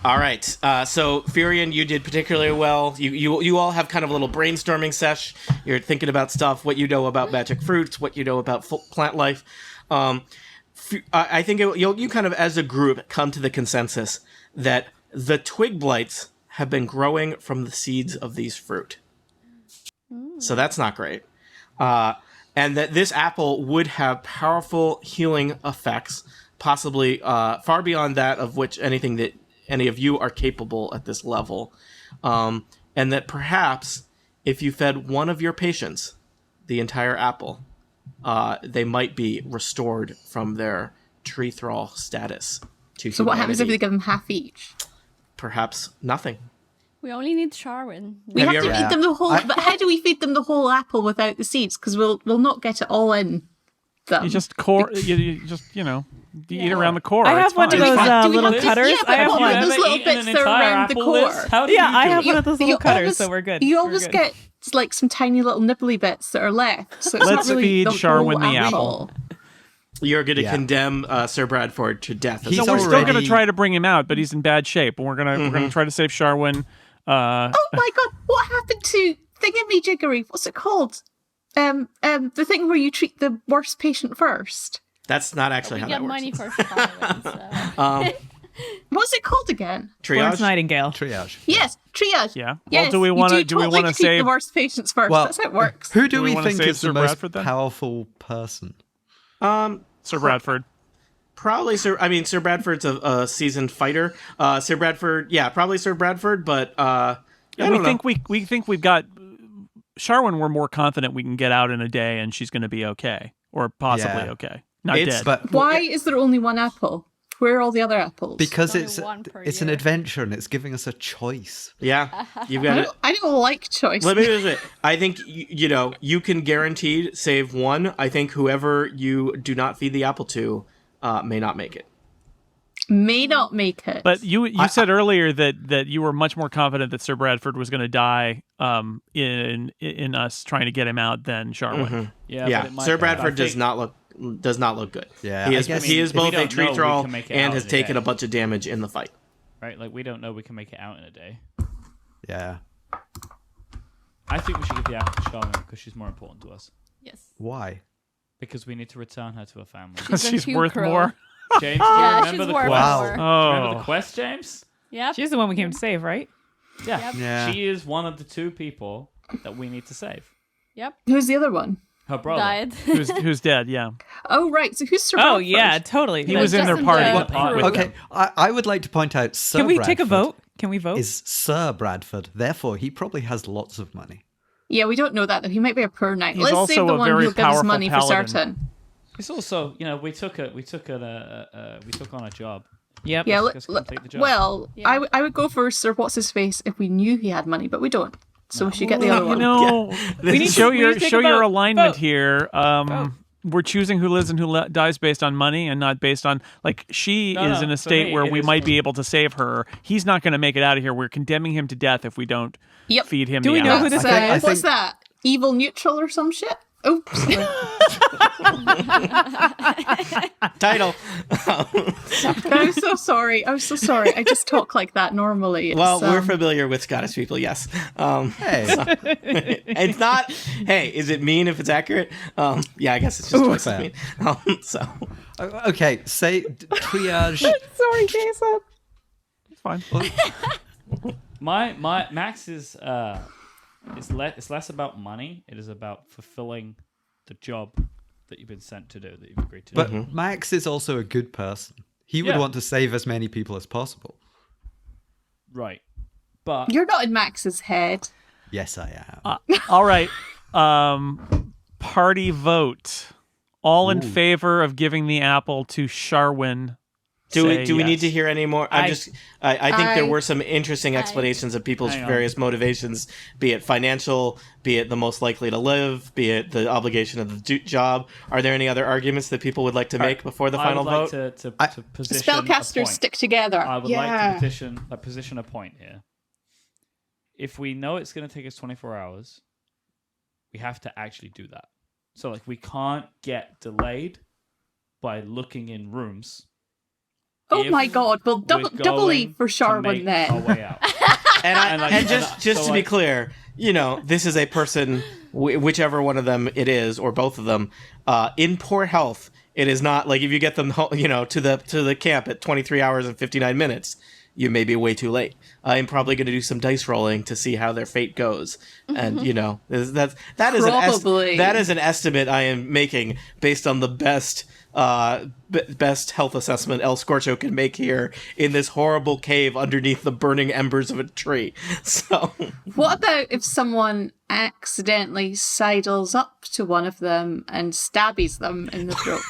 All right. So Furion, you did particularly well. You all have kind of a little brainstorming sesh. You're thinking about stuff, what you know about magic fruits, what you know about plant life. I think you kind of, as a group, come to the consensus that the twig blights have been growing from the seeds of these fruit. So that's not great. And that this apple would have powerful healing effects, possibly far beyond that of which anything that any of you are capable at this level. And that perhaps if you fed one of your patients the entire apple, they might be restored from their tree thrall status to humanity. So what happens if we give them half each? Perhaps nothing. We only need Sharwin. We have to feed them the whole... But how do we feed them the whole apple without the seeds? Because we'll not get it all in them. You just you eat around the core. I have it's one fine. of those Do we little have to- cutters. Yeah, but I have what one. about those little bits that are around the core? How do Yeah, you I do have it? one of those little You cutters, always- so we're good. You We're always good. get some tiny little nibbly bits that are left. So it's Let's not really feed the Sharwin whole the apple. You're going to Yeah. condemn Sir Bradford to death. He's No, we're still already- going to try to bring him out, but he's in bad shape, and we're gonna try to save Sharwin. Oh my god, what happened to thingamajiggery? What's it called? The thing where you treat the worst patient first. That's not actually We how get that works. money for Sharwin, so. What's it called again? Florence Triage? Nightingale. Triage. Yes, triage. Yeah. Well, Yes, do we you want to? do Do we totally want to treat save? the worst patients first? Well, That's how it works. Who do we we wanna think save is Sir the most Bradford, then? powerful person? Sir Bradford. Probably Sir. I mean, Sir Bradford's a seasoned fighter. Sir Bradford, yeah, probably Sir Bradford. But I we don't think know. we think we've got Sharwin. We're more confident we can get out in a day, and she's going to be okay, or possibly Yeah. okay, not It's- dead. But Why is there only one apple? Where are all the other apples? because Only it's one per an year. adventure and it's giving us a choice. Yeah, you've I got it. don't, I don't like choice. Let me just say, I think you can guaranteed save one. I think whoever you do not feed the apple to may not make it. May not make it. But you said earlier that you were much more confident that Sir Bradford was going to die in us trying to get him out than Sharwin. Yeah, Sir Bradford does not look good. Yeah, he I is guess he is if we both a don't tree know, we thrall can make it and out has in a taken day. a bunch of damage in the fight. Right? Like, we don't know we can make it out in a day. Yeah. I think we should give the apple to Charmin because she's more important to us. Yes. Why? Because we need to return her to her family. She's a She's two worth crow. more. James, do you Yeah, remember she's the worth quest? more. Remember the Oh, quest, James? Yep. She's the one we came to save, right? Yeah. Yeah. She is one of the two people that we need to save. Yep. Who's the other one? Her brother. Died. who's dead? Yeah. Oh, right. So who's Sir Oh Bradford? yeah, totally. He was in their party. Well, Okay, I would like to point out Sir Can we Bradford take a vote? Can we vote? is Sir Bradford. Therefore, he probably has lots of money. Yeah, we don't know that though. He might be a poor knight. He's Let's also save the a one very who'll give us powerful money paladin. for certain. It's also, we took on a job. Yep. Yeah. Let's go take the job. Well, Yeah. I would go for Sir What's His Face if we knew he had money, but we don't. So we should get the other You one. know, We need show to your take show a your vote. alignment Vote. here. We're choosing who lives and who dies based on money and not based on she No, is no, in a for state me, where it we is might for- be able to save her. He's not going to make it out of here. We're condemning him to death if we don't Yep. feed him. Do the we know who apple. this I What's think- that? Evil neutral or some shit? Oops. Title. I'm so sorry. I'm so sorry. I just talk like that normally. Well, It's, we're familiar with Scottish people, yes. Hey, It's not. Hey, is it mean if it's accurate? Yeah, I guess it's just twice as fair. mean. So okay, say triage. Sorry, Jason. It's fine. My Max is it's less about money. It is about fulfilling the job that you've been sent to do, that you've agreed to do. But Max is also a good person. He would Yeah. want to save as many people as possible. Right. But You're not in Max's head. Yes, I am. All right. Party vote. All in favor of giving the apple to Sharwin. do we Say need yes. to hear any more? I think there I- were some interesting explanations of people's Hang on. various motivations, be it financial, be it the most likely to live, be it the obligation of the job. Are there any other arguments that people would like to make before the final I would vote? like to position a Spellcasters point. stick together. I would yeah. like to position a point here. If we know it's going to take us 24 hours, we have to actually do that. So, like, we can't get delayed by looking in rooms. Oh if my god. Well, we're doubly going for to Sharwin make then. our way out. And just so, to be like- clear, this is a person, whichever one of them it is, or both of them, in poor health. It is not like if you get them, to the camp at 23 hours and 59 minutes, you may be way too late. I'm probably going to do some dice rolling to see how their fate goes, and that is an estimate I am making based on the best health assessment El Scorcho can make here in this horrible cave underneath the burning embers of a tree. So, What about if someone accidentally sidles up to one of them and stabbies them in the throat?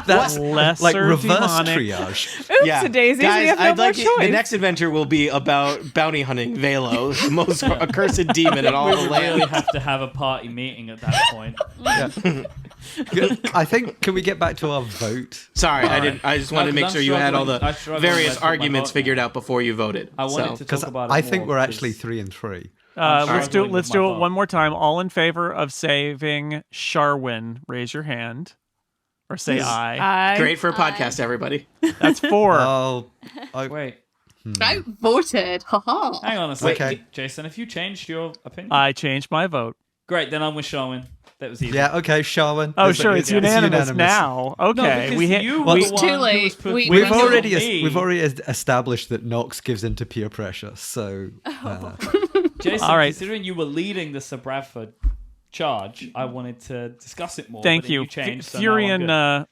That's Lesser like reverse demonic. triage. Oops, daisies, we guys, have no I'd more like choice. the next adventure will be about bounty hunting Velo, the most accursed demon in all We the really land. have to have a party meeting at that point. I think. Can we get back to our vote? Sorry, I didn't. I just wanted to No, make 'cause sure I'm you had all struggling- I'm the struggling various with my arguments vote figured now. out before you voted. I wanted So. to Because talk about it I think more we're actually 'cause 3 and 3. Let's do struggling with my it vote. one more time. All in favor of saving Sharwin, raise your hand. Or say aye. Great for a podcast, everybody. That's 4. Oh, Wait, I voted. Haha. hang on a second. Okay. Jason, have you changed your opinion? I changed my vote. Great, then I'm with Sharwin. That was easy. yeah. Okay, Sharwin. Oh, sure, it's unanimous now. No, Okay, because we hit. you Well, were it's the too one who late. was put- We- We've we already me. we've already established that Nox gives into peer pressure. So Jason, All right. considering you were leading the Sir Bradford charge, I wanted to discuss it more. Thank but then you. changed, so now I'm good.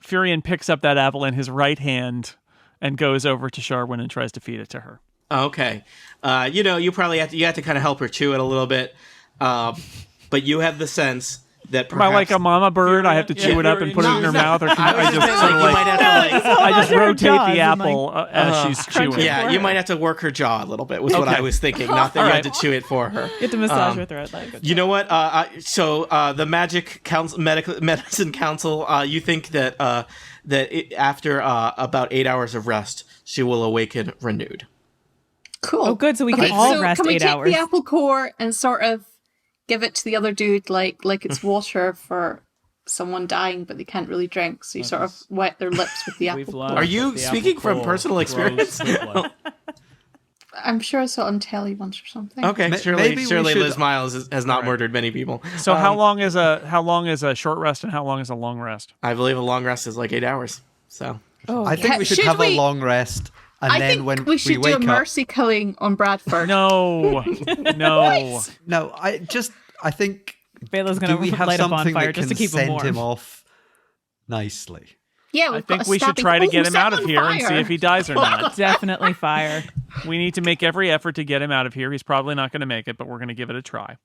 Furion picks up that apple in his right hand and goes over to Sharwin and tries to feed it to her. Okay. You probably have to kind of help her chew it a little bit. But you have the sense that Am I like a perhaps- mama bird? I have to chew it up and put it in her mouth, or can I just saying, sort of like, you might have to like I just her rotate jaws the and, apple as she's chewing. yeah, you might have to work her jaw a little bit. Was what Okay. I was thinking. Not that you Alright. had to chew it for her. Get to massage her throat. Like, You know what? The Magic Council, Medicine Council, you think that after about 8 hours of rest, she will awaken renewed. Cool. Oh, good. So we can Okay, all so rest can we 8 take hours. the apple core and sort of give it to the other dude like it's water for someone dying, but they can't really drink, so you sort of wet their lips with the We've apple learned core. Are you that the speaking apple from core personal grows experience? quickly. I'm sure I saw it on telly once or something. Okay, Ma- surely maybe we should- Liz Miles has not murdered many people. So how long is a short rest and how long is a long rest? I believe a long rest is like 8 hours. So Oh, I think we should have a long rest, and I then think when we should do wake a up. mercy killing on Bradford. No, no. No, I think. Bela's Do gonna we have light a something bonfire that just can to keep him send warm. him off nicely? Yeah, I we've think got a we should stabbing- try to get Oh, him out of set on here and see fire. if he dies or not. Definitely fire. We need to make every effort to get him out of here. He's probably not going to make it, but we're going to give it a try.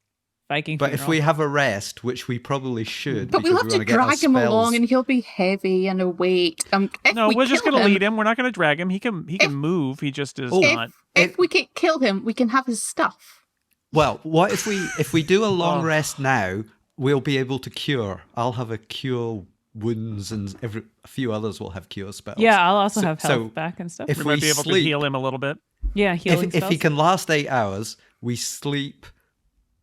Viking But if funeral. we have a rest, which we probably should, But we'll because have we to wanna get our drag him along, spells- and he'll be heavy and a weight. If No, we we're just kill going to lead him. We're not going to drag him. He can move. He just is Oh. not. If we can kill him, we can have his stuff. Well, what if we do a long Oh. rest now? We'll be able to cure. I'll have a cure wounds, and a few others will have cure spells. Yeah, I'll also have health so back and stuff. if We we might be able to sleep- heal him a little bit. Yeah, healing if he spells. can last 8 hours, we sleep,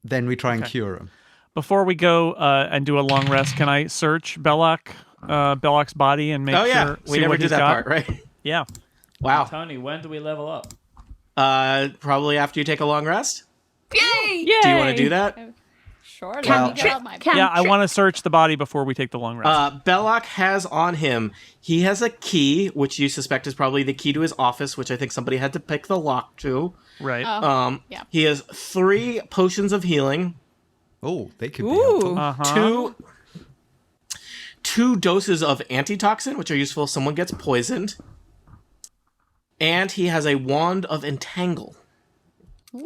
then we try and cure him. Before we go and do a long rest, can I search Belloc's body and make oh yeah, sure? we see never what did he's that got? part, right? Yeah. Wow. Tony, when do we level up? Probably after you take a long rest. Yay! Yay! Do you want to do that? Sure, Can let me you get out my can Yeah, I trick- want to search the body before we take the long rest. Belloc has on him. He has a key, which you suspect is probably the key to his office, which I think somebody had to pick the lock to. right. Yeah. He has 3 potions of healing, Oh, they could be Ooh. helpful. Uh-huh. two doses of antitoxin, which are useful if someone gets poisoned, and he has a wand of entangle.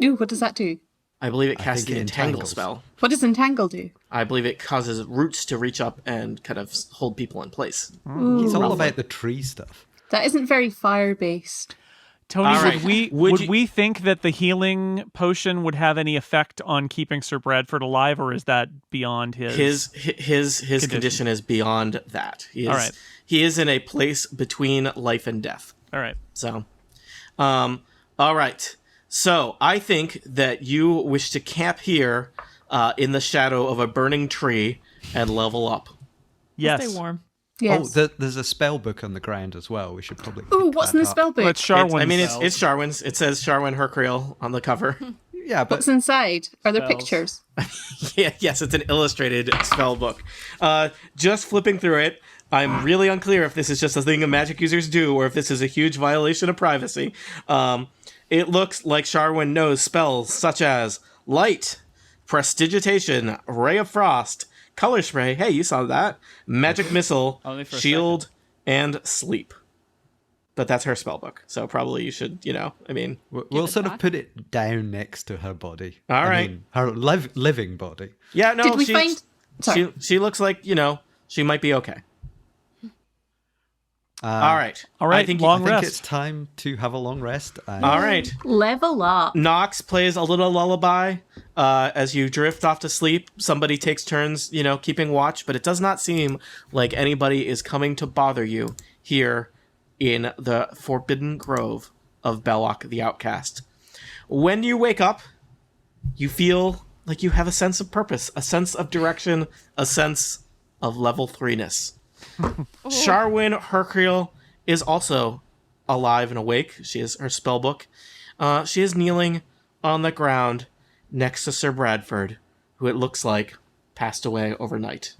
Ooh, what does that do? I believe it casts think the it entangle entangles. spell. What does entangle do? I believe it causes roots to reach up and kind of hold people in place. He's all about the tree stuff. That isn't very fire based. Tony, All right. would you- we think that the healing potion would have any effect on keeping Sir Bradford alive, or is that beyond his? His condition is beyond that. He is, All right. he is in a place between life and death. All right. So, all right. So I think that you wish to camp here in the shadow of a burning tree and level up. Yes. Stay warm. Yes. Oh, there's a spell book on the ground as well. We should probably. Ooh, pick what's that in the up. spell book? Well, it's Sharwin's. I mean, it's Sharwin's. It says Sharwin Hercreel on the cover. Yeah, but What's inside? Are there Spells. pictures? Yeah, yes, it's an illustrated spell book. Just flipping through it, I'm really unclear if this is just a thing magic users do or if this is a huge violation of privacy. It looks like Sharwin knows spells such as Light, Prestidigitation, Ray of Frost, Color Spray, hey, you saw that, Magic Missile, Only for a Shield, and Sleep. But that's her spell book, so probably you should, I mean... we'll it sort of back. put it down next to her body. All I right. mean, her living body. Yeah, no, Did we find? Sorry. she looks like, she might be okay. All right. All right, I think, long I think rest. it's time to have a long rest. And all right. Level up. Nox plays a little lullaby as you drift off to sleep. Somebody takes turns, keeping watch, but it does not seem like anybody is coming to bother you here in the Forbidden Grove of Belloc the Outcast. When you wake up, you feel like you have a sense of purpose, a sense of direction, a sense of level 3-ness. Sharwin Hercreel is also alive and awake. She has her spell book. She is kneeling on the ground next to Sir Bradford, who it looks like passed away overnight.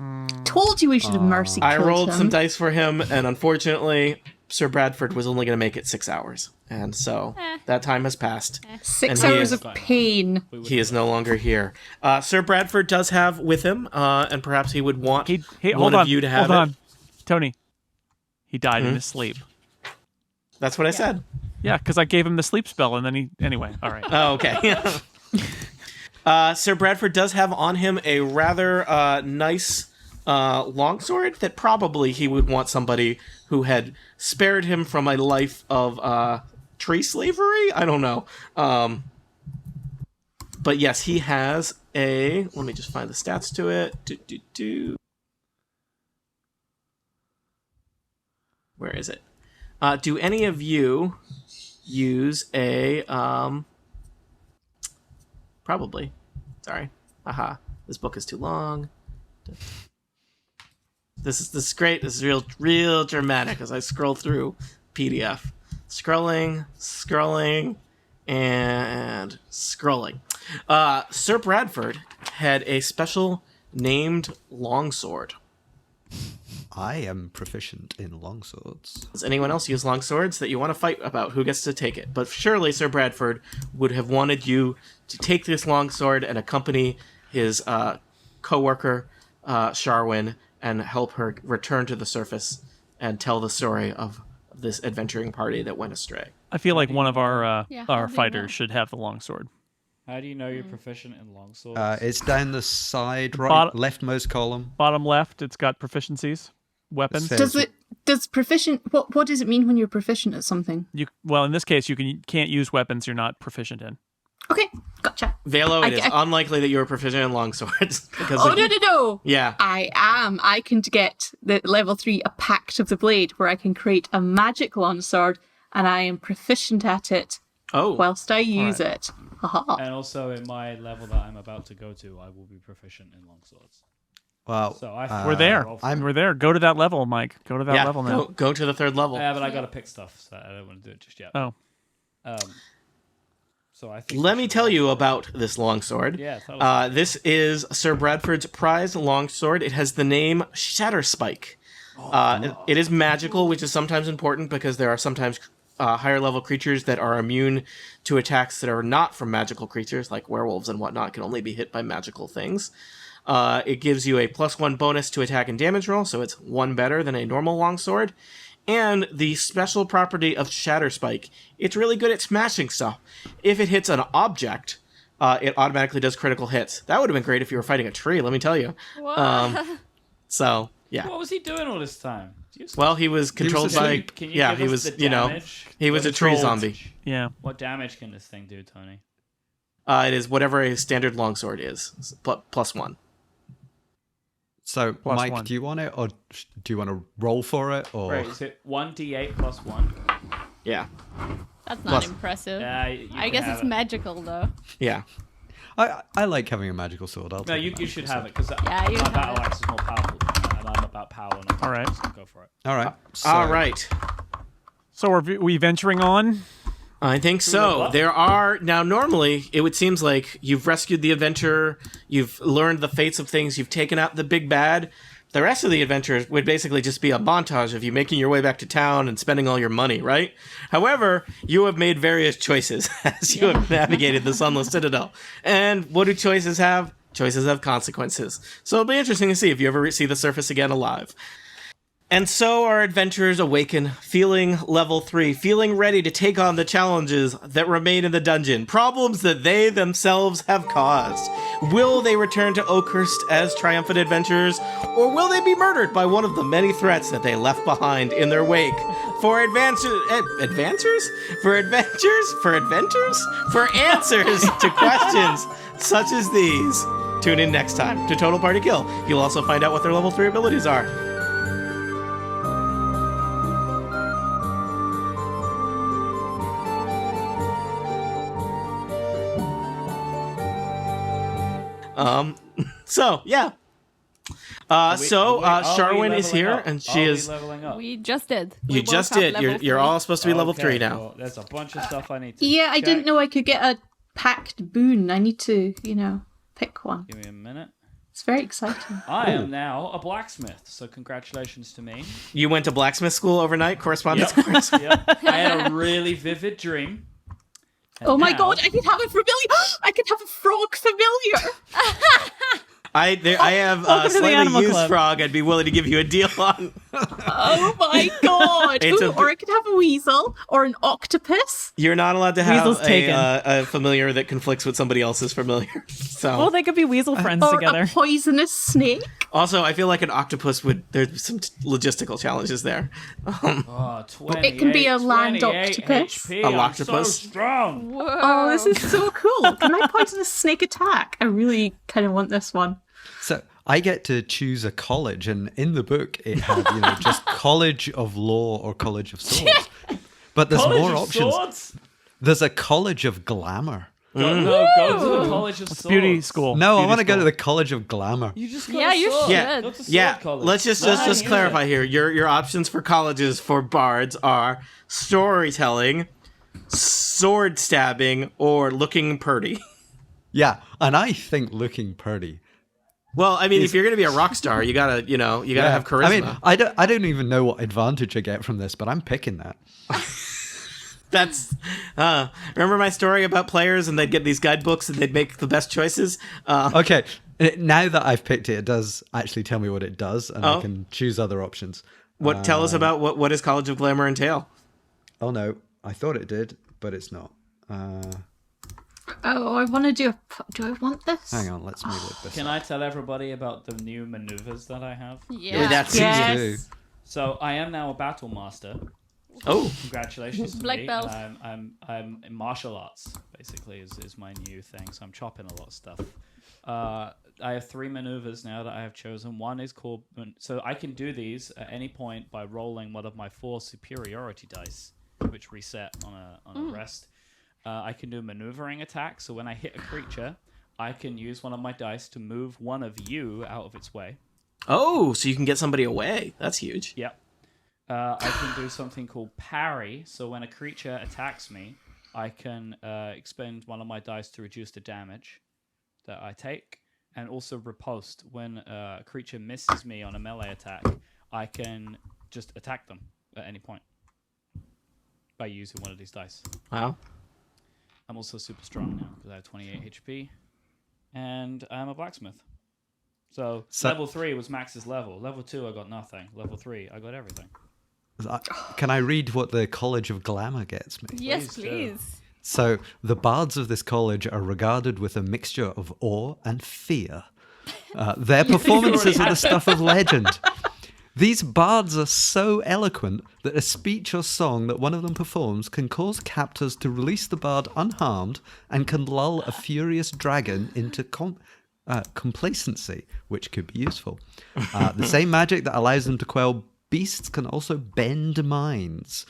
Told you we should have mercy I killed rolled him. some dice for him, and unfortunately, Sir Bradford was only going to make it 6 hours. And so that time has passed. 6 and he hours is- of pain. He is no longer here. Sir Bradford does have with him, and perhaps he would want Hey, one hold of on. you to have hold it. on. Tony. He died in his sleep. That's what I said. Yeah, because I gave him the sleep spell, and then he. Anyway, all right. Oh, okay. Sir Bradford does have on him a rather nice longsword that probably he would want somebody who had spared him from a life of tree slavery. I don't know. But yes, he has a... Let me just find the stats to it. Where is it? Do any of you use a... Probably. Sorry. Aha. This book is too long. This is great. This is real dramatic as I scroll through PDF. Scrolling, and scrolling. Sir Bradford had a special named longsword. I am proficient in longswords. Does anyone else use longswords that you want to fight about? Who gets to take it? But surely Sir Bradford would have wanted you to take this longsword and accompany his co-worker, Sharwin, and help her return to the surface and tell the story of this adventuring party that went astray. I feel like one of our how do you fighters know? should have the longsword. How do you know you're proficient in longswords? It's down the side, right, Bot- leftmost column. Bottom left, it's got proficiencies, weapons. Says- Does proficient? What does it mean when you're proficient at something? Well, in this case, can't use weapons you're not proficient in. Okay, gotcha. Velo, it is I- unlikely that you are proficient in longswords. Because Oh no! Yeah. I am. I can get the level 3 a Pact of the Blade, where I can create a magic longsword, and I am proficient at it Oh. whilst I use it. Haha. And also in my level that I'm about to go to, I will be proficient in longswords. Well, So I We're there. roll for I'm- We're there. Go to that level, Mike. Go to that Yeah, level now. go to the third level. Yeah, but I gotta pick stuff, so I don't want to do it just yet. Oh. So I think. Let me tell you about this longsword. Yeah, tell us. This is Sir Bradford's prized longsword. It has the name Shatterspike. It is magical, which is sometimes important because there are sometimes higher level creatures that are immune to attacks that are not from magical creatures, like werewolves and whatnot, can only be hit by magical things. It gives you a +1 bonus to attack and damage roll, so it's 1 better than a normal longsword. And the special property of Shatterspike, it's really good at smashing stuff. If it hits an object, it automatically does critical hits. That would have been great if you were fighting a tree, let me tell you. So, yeah. What was he doing all this time? Well, he was controlled by... Can you Yeah, give he us was, the you know, damage? he was a tree Controlled. zombie. Yeah. What damage can this thing do, Tony? It is whatever a standard longsword is, +1. So, Plus Mike, 1. do you want it, or do you want to roll for it, or? Right, is it 1d8 plus 1? Yeah, That's not Plus- impressive. Yeah, you I can guess have it's it. magical though. yeah. I like having a magical sword. I'll No, take a you magical should sword. have it because Yeah, you my have battle it. axe is more powerful than that, and I'm about power. Not All right. magic, so go for it. All right. All right. So are we venturing on? I think so. what? There are now. Normally, it would seems like you've rescued the adventurer, you've learned the fates of things, you've taken out the big bad. The rest of the adventure would basically just be a montage of you making your way back to town and spending all your money, right? However, you have made various choices as you have navigated the Sunless Citadel. And what do choices have? Choices have consequences. So it'll be interesting to see if you ever see the surface again alive. And so our adventurers awaken, feeling level 3, feeling ready to take on the challenges that remain in the dungeon, problems that they themselves have caused. Will they return to Oakhurst as triumphant adventurers, or will they be murdered by one of the many threats that they left behind in their wake? For adventures? For answers to questions such as these. Tune in next time to Total Party Kill. You'll also find out what their level 3 abilities are. So yeah. Sharwin is here, and she is. leveling up. We just did. You We just woke up did. level You're 3. all supposed to be level Okay, 3 now. well, there's a bunch of stuff I need to. Yeah, I check. didn't know I could get a packed boon. I need to, pick one. Give me a minute. It's very exciting. I am now a blacksmith, so congratulations to me. You went to blacksmith school overnight, correspondence course. Yep. I had a really vivid dream. And Oh my now- god, I could have a familiar. I could have a frog familiar. I have Welcome to the slightly Animal used Club. frog. I'd be willing to give you a deal on. Oh my god! It's Ooh, or I could have a weasel or an octopus. You're not allowed to have Weasel's taken. a familiar that conflicts with somebody else's familiar. So Well, they could be weasel friends Or together. a poisonous snake. also, I feel like an octopus would. There's some logistical challenges there. Oh, 28, It can be a land 28 octopus. HP. A I'm octopus? so strong. Whoa. Oh, this is so cool. Can my poisonous snake attack? I really kind of want this one. So I get to choose a college, and in the book it had, just College of Law or College of Swords. But there's College more of options. Swords? There's a College of Glamour. No, go to the College of Swords. Beauty school. No, I Beauty want to go to school. the College of Glamour. You just Yeah, you should. Yeah, Go to sword yeah. college. Let's just Nice. clarify here. Your options for colleges for bards are storytelling, sword stabbing, or looking purdy. Yeah, and I think looking pretty. Well, I mean, if you're gonna be a rock star, you gotta have charisma. I mean, I don't even know what advantage I get from this, but I'm picking that. That's remember my story about players and they'd get these guidebooks and they'd make the best choices. Okay, now that I've picked it, it does actually tell me what it does, and I can choose other options. Tell us about what does College of Glamour entail? Oh no, I thought it did, but it's not. Oh, I want to do I want this? Hang on, let's move this. Can I tell everybody about the new maneuvers that I have? Yeah. That's Yes. do. So I am now a battle master. Oh, Congratulations to Black me. belt. I'm in martial arts. Basically, is my new thing. So I'm chopping a lot of stuff. I have 3 maneuvers now that I have chosen. One is called so I can do these at any point by rolling one of my 4 superiority dice, which reset on a rest. I can do maneuvering attack. So when I hit a creature, I can use one of my dice to move one of you out of its way. so you can get somebody away. That's huge. Yep. I can do something called parry. So when a creature attacks me, I can expend one of my dice to reduce the damage that I take. And also riposte. When a creature misses me on a melee attack, I can just attack them at any point by using one of these dice. Wow. I'm also super strong now because I have 28 HP. And I'm a blacksmith. So level 3 was Max's level. Level 2, I got nothing. Level 3, I got everything. Can I read what the College of Glamour gets me? Yes, Please do. please. So, the bards of this college are regarded with a mixture of awe and fear. Their performances are the stuff of legend. These bards are so eloquent that a speech or song that one of them performs can cause captors to release the bard unharmed and can lull a furious dragon into complacency, which could be useful. The same magic that allows them to quell beasts can also bend minds.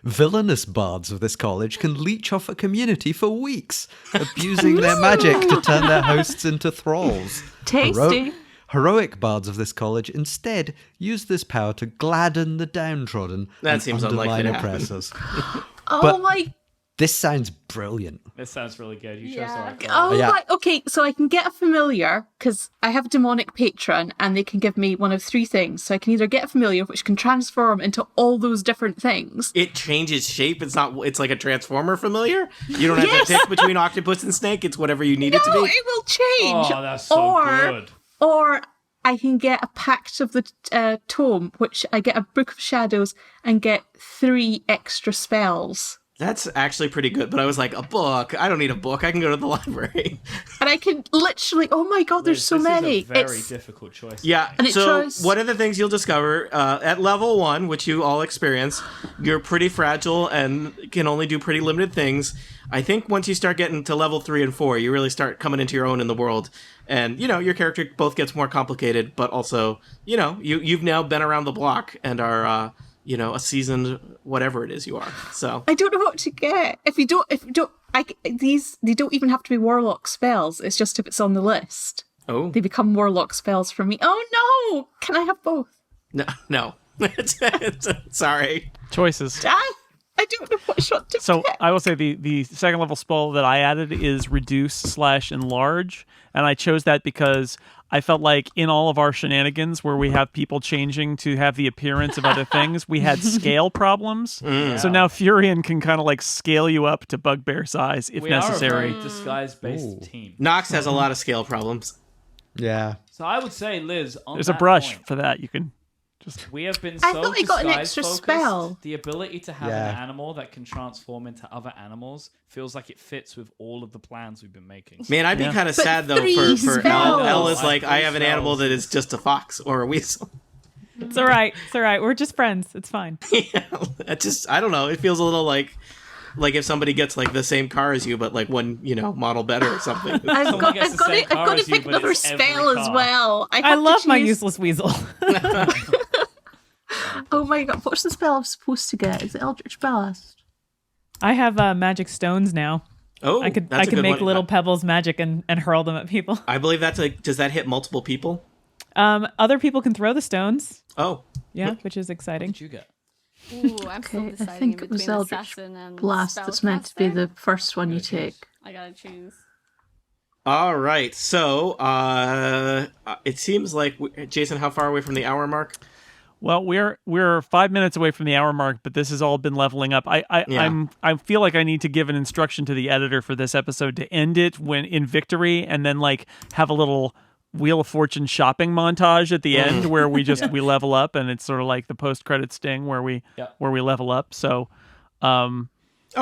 Villainous bards of this college can leech off a community for weeks, abusing their magic to turn their hosts into thralls. Tasty. Heroic bards of this college instead use this power to gladden the downtrodden That and seems unlikely undermine to happen. oppressors. Oh But- my This sounds brilliant. This sounds really good. You chose Yeah. the right card. Oh Yeah. my, okay, so I can get a familiar because I have a demonic patron and they can give me one of 3 things. So I can either get a familiar which can transform into all those different things. It changes shape. It's like a transformer familiar. You don't have Yes. to pick between octopus and snake. It's whatever you need it to No, be. it will change. Oh, that's so good. Or I can get a Pact of the Tome, which I get a Book of Shadows and get 3 extra spells. That's actually pretty good. But I was like, a book? I don't need a book. I can go to the library. And I can literally, oh my god, there's Liz, so this many. Is a very It's difficult choice. Yeah. And it So shows- one of the things you'll discover at level 1, which you all experience, you're pretty fragile and can only do pretty limited things. I think once you start getting to level 3 and 4, you really start coming into your own in the world. And, your character both gets more complicated, but also, you've now been around the block and are, a seasoned whatever it is you are. So I don't know what to get. They don't even have to be warlock spells. It's just if it's on the list, they become warlock spells for me. Oh no! Can I have both? no. Sorry. Choices. I don't know what shot to So pick. I will say the second level spell that I added is reduce/enlarge, and I chose that because I felt like in all of our shenanigans where we have people changing to have the appearance of other things, we had scale problems. So now Furion can kind of like scale you up to bugbear size if We necessary. are a very disguise-based Ooh. team. Nox has a lot of scale problems. Yeah. So I would say, Liz, on There's a that brush point, for that. You can We have been I so thought he got an disguise extra focused. spell. The ability to have Yeah. an animal that can transform into other animals feels like it fits with all of the plans we've been making. Man, I'd be kind of But sad though 3 for Elle. spells. Elle is I like, have I 3 have an animal spells. that is just a fox or a weasel. It's all right. It's all right. We're just friends. It's fine. Yeah, it just, I don't know. It feels a little like if somebody gets like the same car as you, but like one, model better or something. I've Someone got, gets I've the got same to, I've car got to as you, pick but another it's every spell as car. well. I have to love my choose- useless weasel. Oh my god, what's the spell I'm supposed to get? Is it Eldritch Blast? I have magic stones now. Oh, I could that's a good make one. little pebbles magic and hurl them at people. I believe that's does that hit multiple people? Other people can throw the stones. Oh, Yeah, which is What exciting. did you get? Ooh, I'm still Okay, I deciding think in it was between Eldritch assassin and Blast that's meant to be spellcaster. the first one you Gotta choose. take. I gotta choose. all right. So, it seems like Jason, how far away from the hour mark? Well, we're 5 minutes away from the hour mark, but this has all been leveling up. Yeah. I feel like I need to give an instruction to the editor for this episode to end it when in victory, and then like have a little Wheel of Fortune shopping montage at the end where we just we level up, and it's sort of like the post credit sting where we level up. So,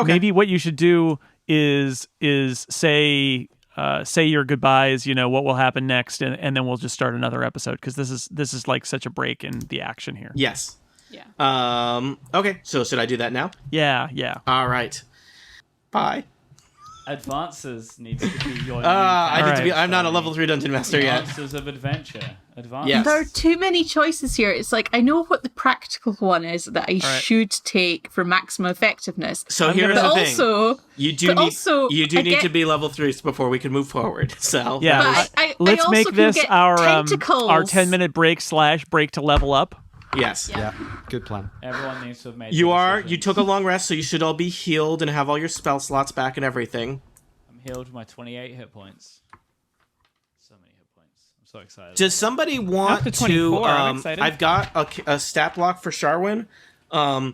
maybe what you should do is say your goodbyes, what will happen next, and then we'll just start another episode because this is like such a break in the action here. Yes. Yeah. Okay. So should I do that now? Yeah. All right. Bye. Advances needs to be your. I need to be. Alright. I'm not a level 3 dungeon master yet. Advances of adventure. Advances. Yes. There are too many choices here. It's like, I know what the practical one is that I should take for maximum effectiveness. So here's But the thing. also, You do but need also, you do I need get- to be level 3 before we can move forward. So Yeah. But I Let's also make can this get our tentacles. 10-minute break / break to level up. yes. Yeah, good plan. Everyone needs to have made. You their are. decisions. You took a long rest, so you should all be healed and have all your spell slots back and everything. I'm healed with my 28 hit points. So many hit points. I'm so excited. Does somebody want Up to 24, I'm excited. I've got a stat block for Sharwin. I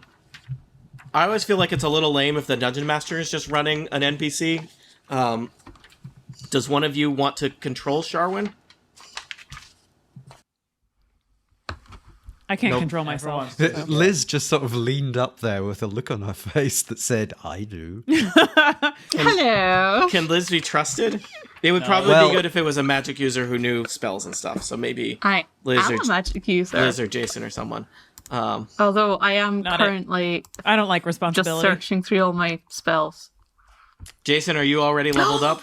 always feel like it's a little lame if the dungeon master is just running an NPC. Does one of you want to control Sharwin? I can't Nope. control myself. Everyone's Liz just sort of leaned up there with a look on her face that said, I do. Hello. Can Liz be trusted? It would probably Well- be good if it was a magic user who knew spells and stuff. So maybe I'm Liz a or magic user. Liz or Jason or someone. Although I am Not it. currently I don't like just responsibility. searching through all my spells. Jason, are you already leveled up?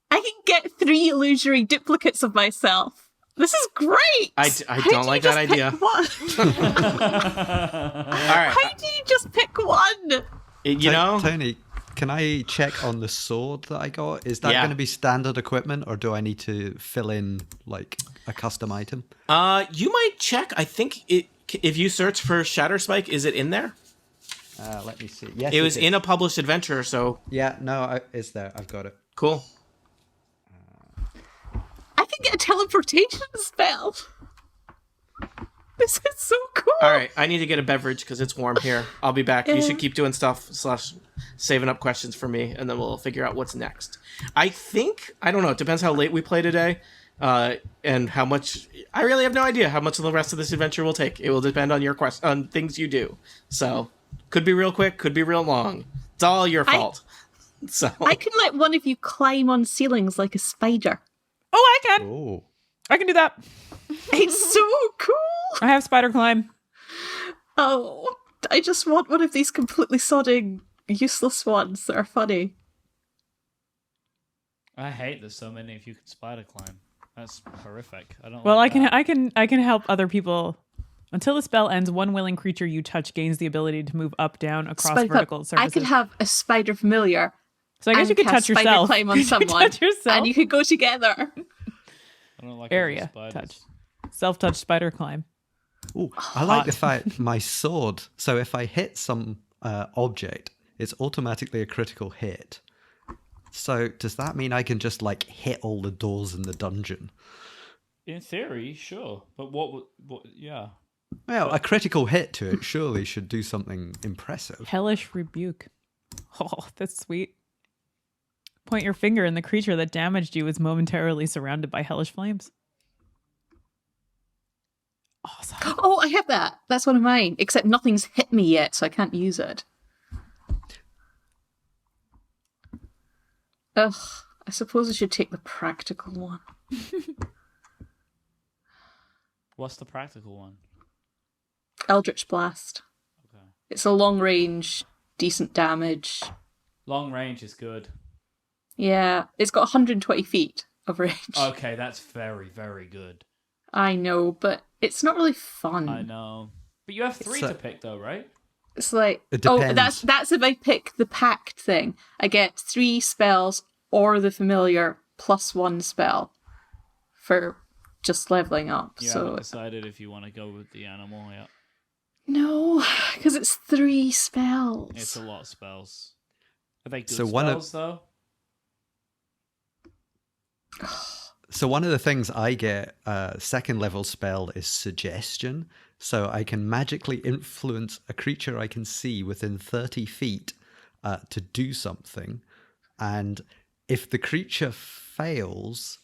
I can get 3 illusory duplicates of myself. This is great. I How don't do like you that just idea. pick one? All right. How do you just pick one? You know, Tony, can I check on the sword that I got? Is that Yeah. going to be standard equipment, or do I need to fill in like a custom item? you might check. I think if you search for Shatter Spike, is it in there? Let me see. Yes, It was is. in a published adventure, so Yeah, no, it's there. I've got it. cool. I can get a teleportation spell. This is so cool. All right, I need to get a beverage because it's warm here. I'll be back. You should keep doing stuff / saving up questions for me, and then we'll figure out what's next. I don't know. It depends how late we play today, and how much. I really have no idea how much of the rest of this adventure will take. It will depend on your on things you do. So, could be real quick, could be real long. It's all your fault. So I can let one of you climb on ceilings like a spider. Oh, I can. Oh, I can do that. It's so cool. I have spider climb. Oh, I just want one of these completely sodding, useless ones that are funny. I hate that so many of you can spider climb. That's horrific. I don't. Well, like that. I can help other people. Until the spell ends, one willing creature you touch gains the ability to move up, down, across Spider- vertical surfaces. I could have a spider familiar. so I guess and you could cast touch spider yourself. climb on You could someone, touch yourself. and you could go together. I don't like all Area the spiders. touch. Self-touch spider climb. Ooh, I like the fact my sword. So if I hit some object, it's automatically a critical hit. So does that mean I can just like hit all the doors in the dungeon? In theory, sure, but what? Yeah. Well, a critical hit to it surely should do something impressive. Hellish rebuke. Oh, that's sweet. Point your finger and the creature that damaged you is momentarily surrounded by hellish flames. Awesome. Oh, I have that. That's one of mine. Except nothing's hit me yet, so I can't use it. Ugh. I suppose I should take the practical one. What's the practical one? Eldritch Blast. Okay. It's a long range, decent damage. Long range is good. Yeah, it's got 120 feet of range. Okay, that's very, very good. I know, but it's not really fun. I know. But you have 3 to pick, though, right? It's like, It oh, depends. that's if I pick the pact thing. I get 3 spells or the familiar plus 1 spell for just leveling up. You so haven't decided if you want to go with the animal yet. no, because it's 3 spells. It's a lot of spells. Are they good So one of- spells, though? So one of the things I get, second level spell is suggestion. So I can magically influence a creature I can see within 30 feet to do something. And if the creature fails,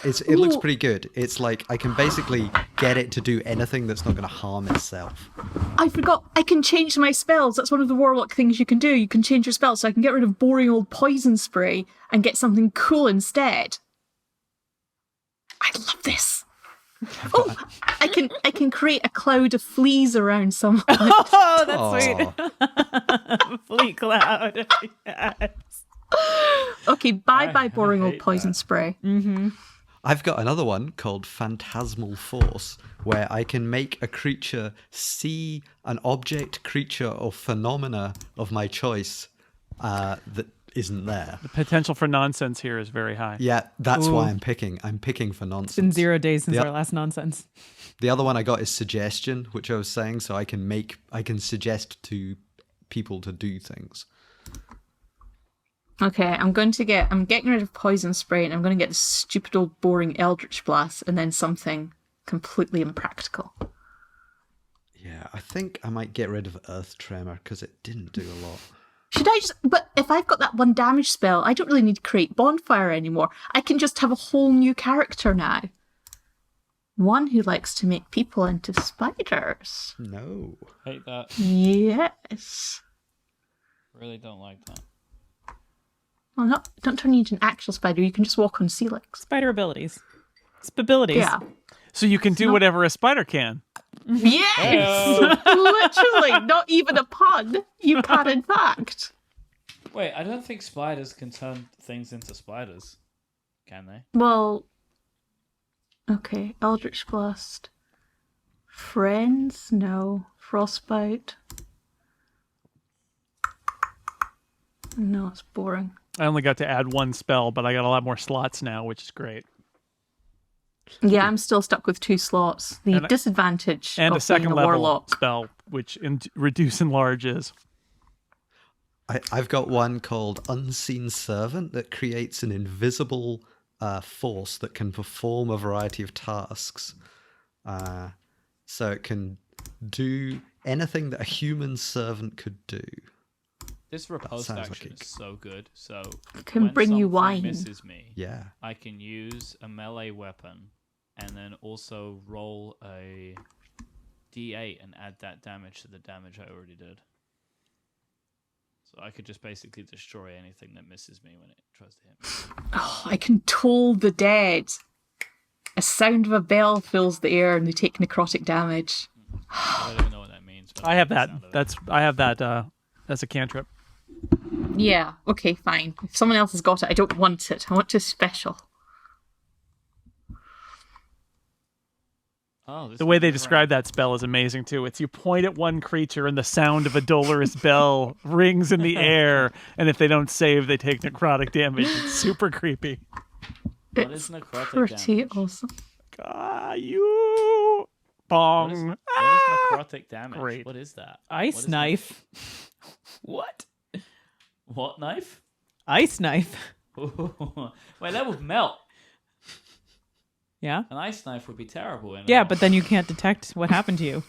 it looks Ooh. pretty good. It's like I can basically get it to do anything that's not going to harm itself. I forgot. I can change my spells. That's one of the warlock things you can do. You can change your spells, so I can get rid of boring old poison spray and get something cool instead. I love this. Oh, I can create a cloud of fleas around someone. Oh, that's Aw. sweet. Fleet cloud. Yes. Okay, bye I boring old hate poison that. spray. I've got another one called Phantasmal Force, where I can make a creature see an object, creature, or phenomena of my choice that isn't there. The potential for nonsense here is very high. Yeah, that's Ooh. why I'm picking. I'm picking for It's been nonsense. 0 days since Yep. our last nonsense. The other one I got is suggestion, which I was saying, so I can suggest to people to do things. Okay, I'm getting rid of poison spray, and I'm going to get this stupid old boring Eldritch Blast, and then something completely impractical. Yeah, I think I might get rid of Earth Tremor because it didn't do a lot. Should I just... But if I've got that 1 damage spell, I don't really need to create Bonfire anymore. I can just have a whole new character now. One who likes to make people into spiders. No. Hate that. Yes. Really don't like that. Well, don't turn you into an actual spider. You can just walk on Celix. Spider abilities. Spabilities. Yeah. So you can do whatever a spider can. Yes! Literally, not even a pun. You can, in fact. Wait, I don't think spiders can turn things into spiders. Can they? Well, okay. Eldritch Blast. Friends? No. Frostbite? No, it's boring. I only got to add 1 spell, but I got a lot more slots now, which is great. Yeah, I'm still stuck with 2 slots. The And disadvantage And of a second being a level warlock. spell, which reduce enlarges. I've got one called Unseen Servant that creates an invisible force that can perform a variety of tasks. So it can do anything that a human servant could do. This riposte sounds like action it. is so good. So Can when bring you something wine. misses me, Yeah. I can use a melee weapon and then also roll a d8 and add that damage to the damage I already did. So I could just basically destroy anything that misses me when it tries to hit me. Oh, I can toll the dead. A sound of a bell fills the air and they take necrotic damage. I don't even know what that means. But I have like that. the sound of it. I have that as a cantrip. Yeah, okay, fine. If someone else has got it, I don't want it. I want to special. Oh, this The way is they right. describe that spell is amazing too. It's you point at one creature and the sound of a dolorous bell rings in the air, and if they don't save, they take necrotic damage. It's super creepy. What It's is necrotic pretty damage? awesome. You What is, bong. what is Ah! necrotic damage? Great. What is that? Ice What is knife. What? What knife? Ice knife. Wait, that would melt. Yeah. An ice knife would be terrible. In Yeah, but then you can't detect what happened to you.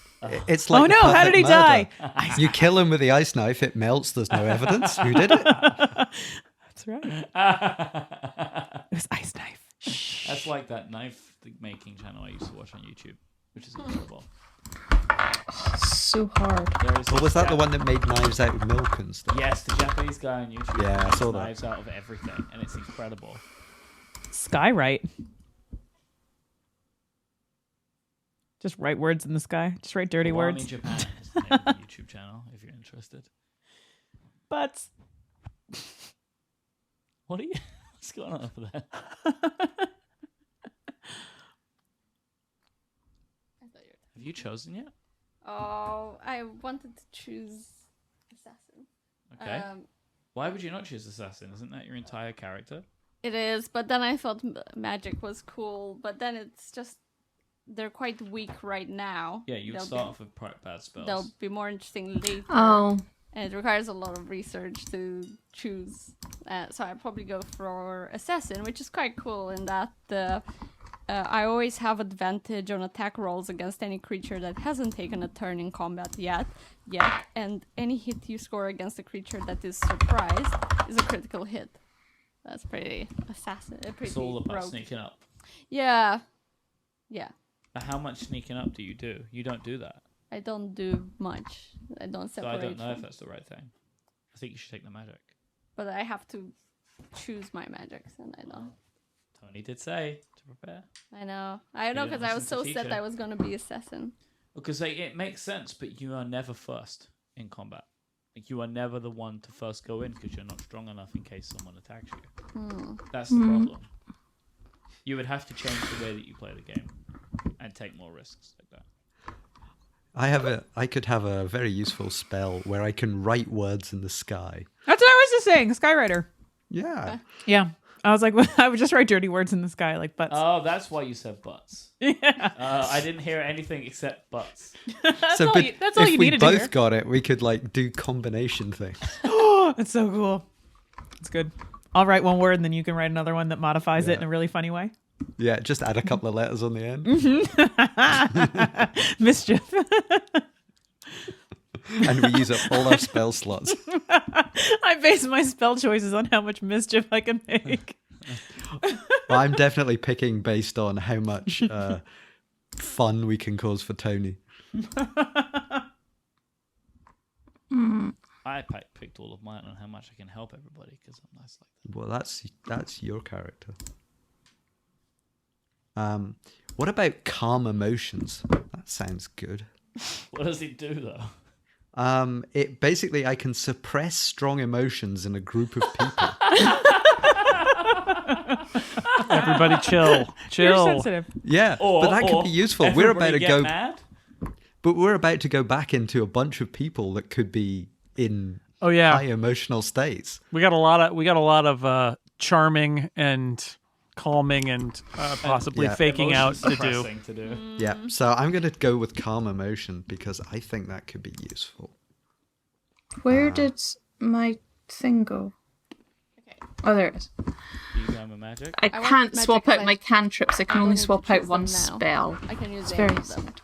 It's like Oh the no, how did he perfect die? murder. You kill him with the ice knife, it melts, there's no evidence. Who did it? That's right. It was ice knife. That's That's like that knife making channel I used to watch on YouTube, which is incredible. So hard. There is Well, was this that the one that made knives out of milk and stuff? Yes, the Japanese guy on YouTube Yeah, I makes saw that. knives out of everything, and it's incredible. Skywrite. Just write words in the sky. Just write dirty Kiwami words. Japan is the name of the YouTube channel, if you're interested. But What are you? What's going on over there? Have you chosen yet? Oh, I wanted to choose assassin. Okay. Why would you not choose assassin? Isn't that your entire character? It is, but then I thought magic was cool. But then it's just they're quite weak right now. Yeah, you'd They'll start be- off with bad spells. They'll be more interesting later. Oh. And it requires a lot of research to choose. So I probably go for assassin, which is quite cool in that I always have advantage on attack rolls against any creature that hasn't taken a turn in combat yet, and any hit you score against a creature that is surprised is a critical hit. That's pretty pretty It's all about rogue. sneaking up. Yeah. Now, how much sneaking up do? You don't do that. I don't do much. I don't So separate. I don't know if from- that's the right thing. I think you should take the magic. But I have to choose my magics, and I don't. Tony did say to prepare. I know, because didn't I was listen so to set teacher. I was gonna be assassin. Because it makes sense, but you are never first in combat. Like, you are never the one to first go in because you're not strong enough in case someone attacks you. That's the problem. You would have to change the way that you play the game and take more risks like that. I could have a very useful spell where I can write words in the sky. that's what I was just saying. Skywriter. Yeah. Yeah. I was like, I would just write dirty words in the sky, like butts. Oh, that's why you said butts. Yeah. I didn't hear anything except butts. That's all but you, that's all if you we needed to both hear. got it, we could like do combination things. That's so cool. It's good. I'll write one word and then you can write another one that modifies it Yeah. in a really funny way. Yeah, just add a couple of letters on the end. Mischief. And we use up all our spell slots. I base my spell choices on how much mischief I can make. Well, I'm definitely picking based on how much fun we can cause for Tony. I picked all of mine on how much I can help everybody because I'm nice like that. Well, that's your character. What about calm emotions? That sounds good. What does it do though? It basically I can suppress strong emotions in a group of people. Everybody chill. You're Chill. sensitive. Yeah, Or, but that could or be useful. We're about everybody to get go, mad? but we're about to go back into a bunch of people that could be in Oh yeah. high emotional states. We got a lot of charming and calming and possibly yeah. faking out to do. Suppressing to do. Yeah, so I'm going to go with calm emotion because I think that could be useful. Where did my thing go? Oh, there it is. Do you go with magic? I want can't magic swap 'cause out my cantrips. I can don't only need to swap out choose one them now. spell. I can use It's any very of them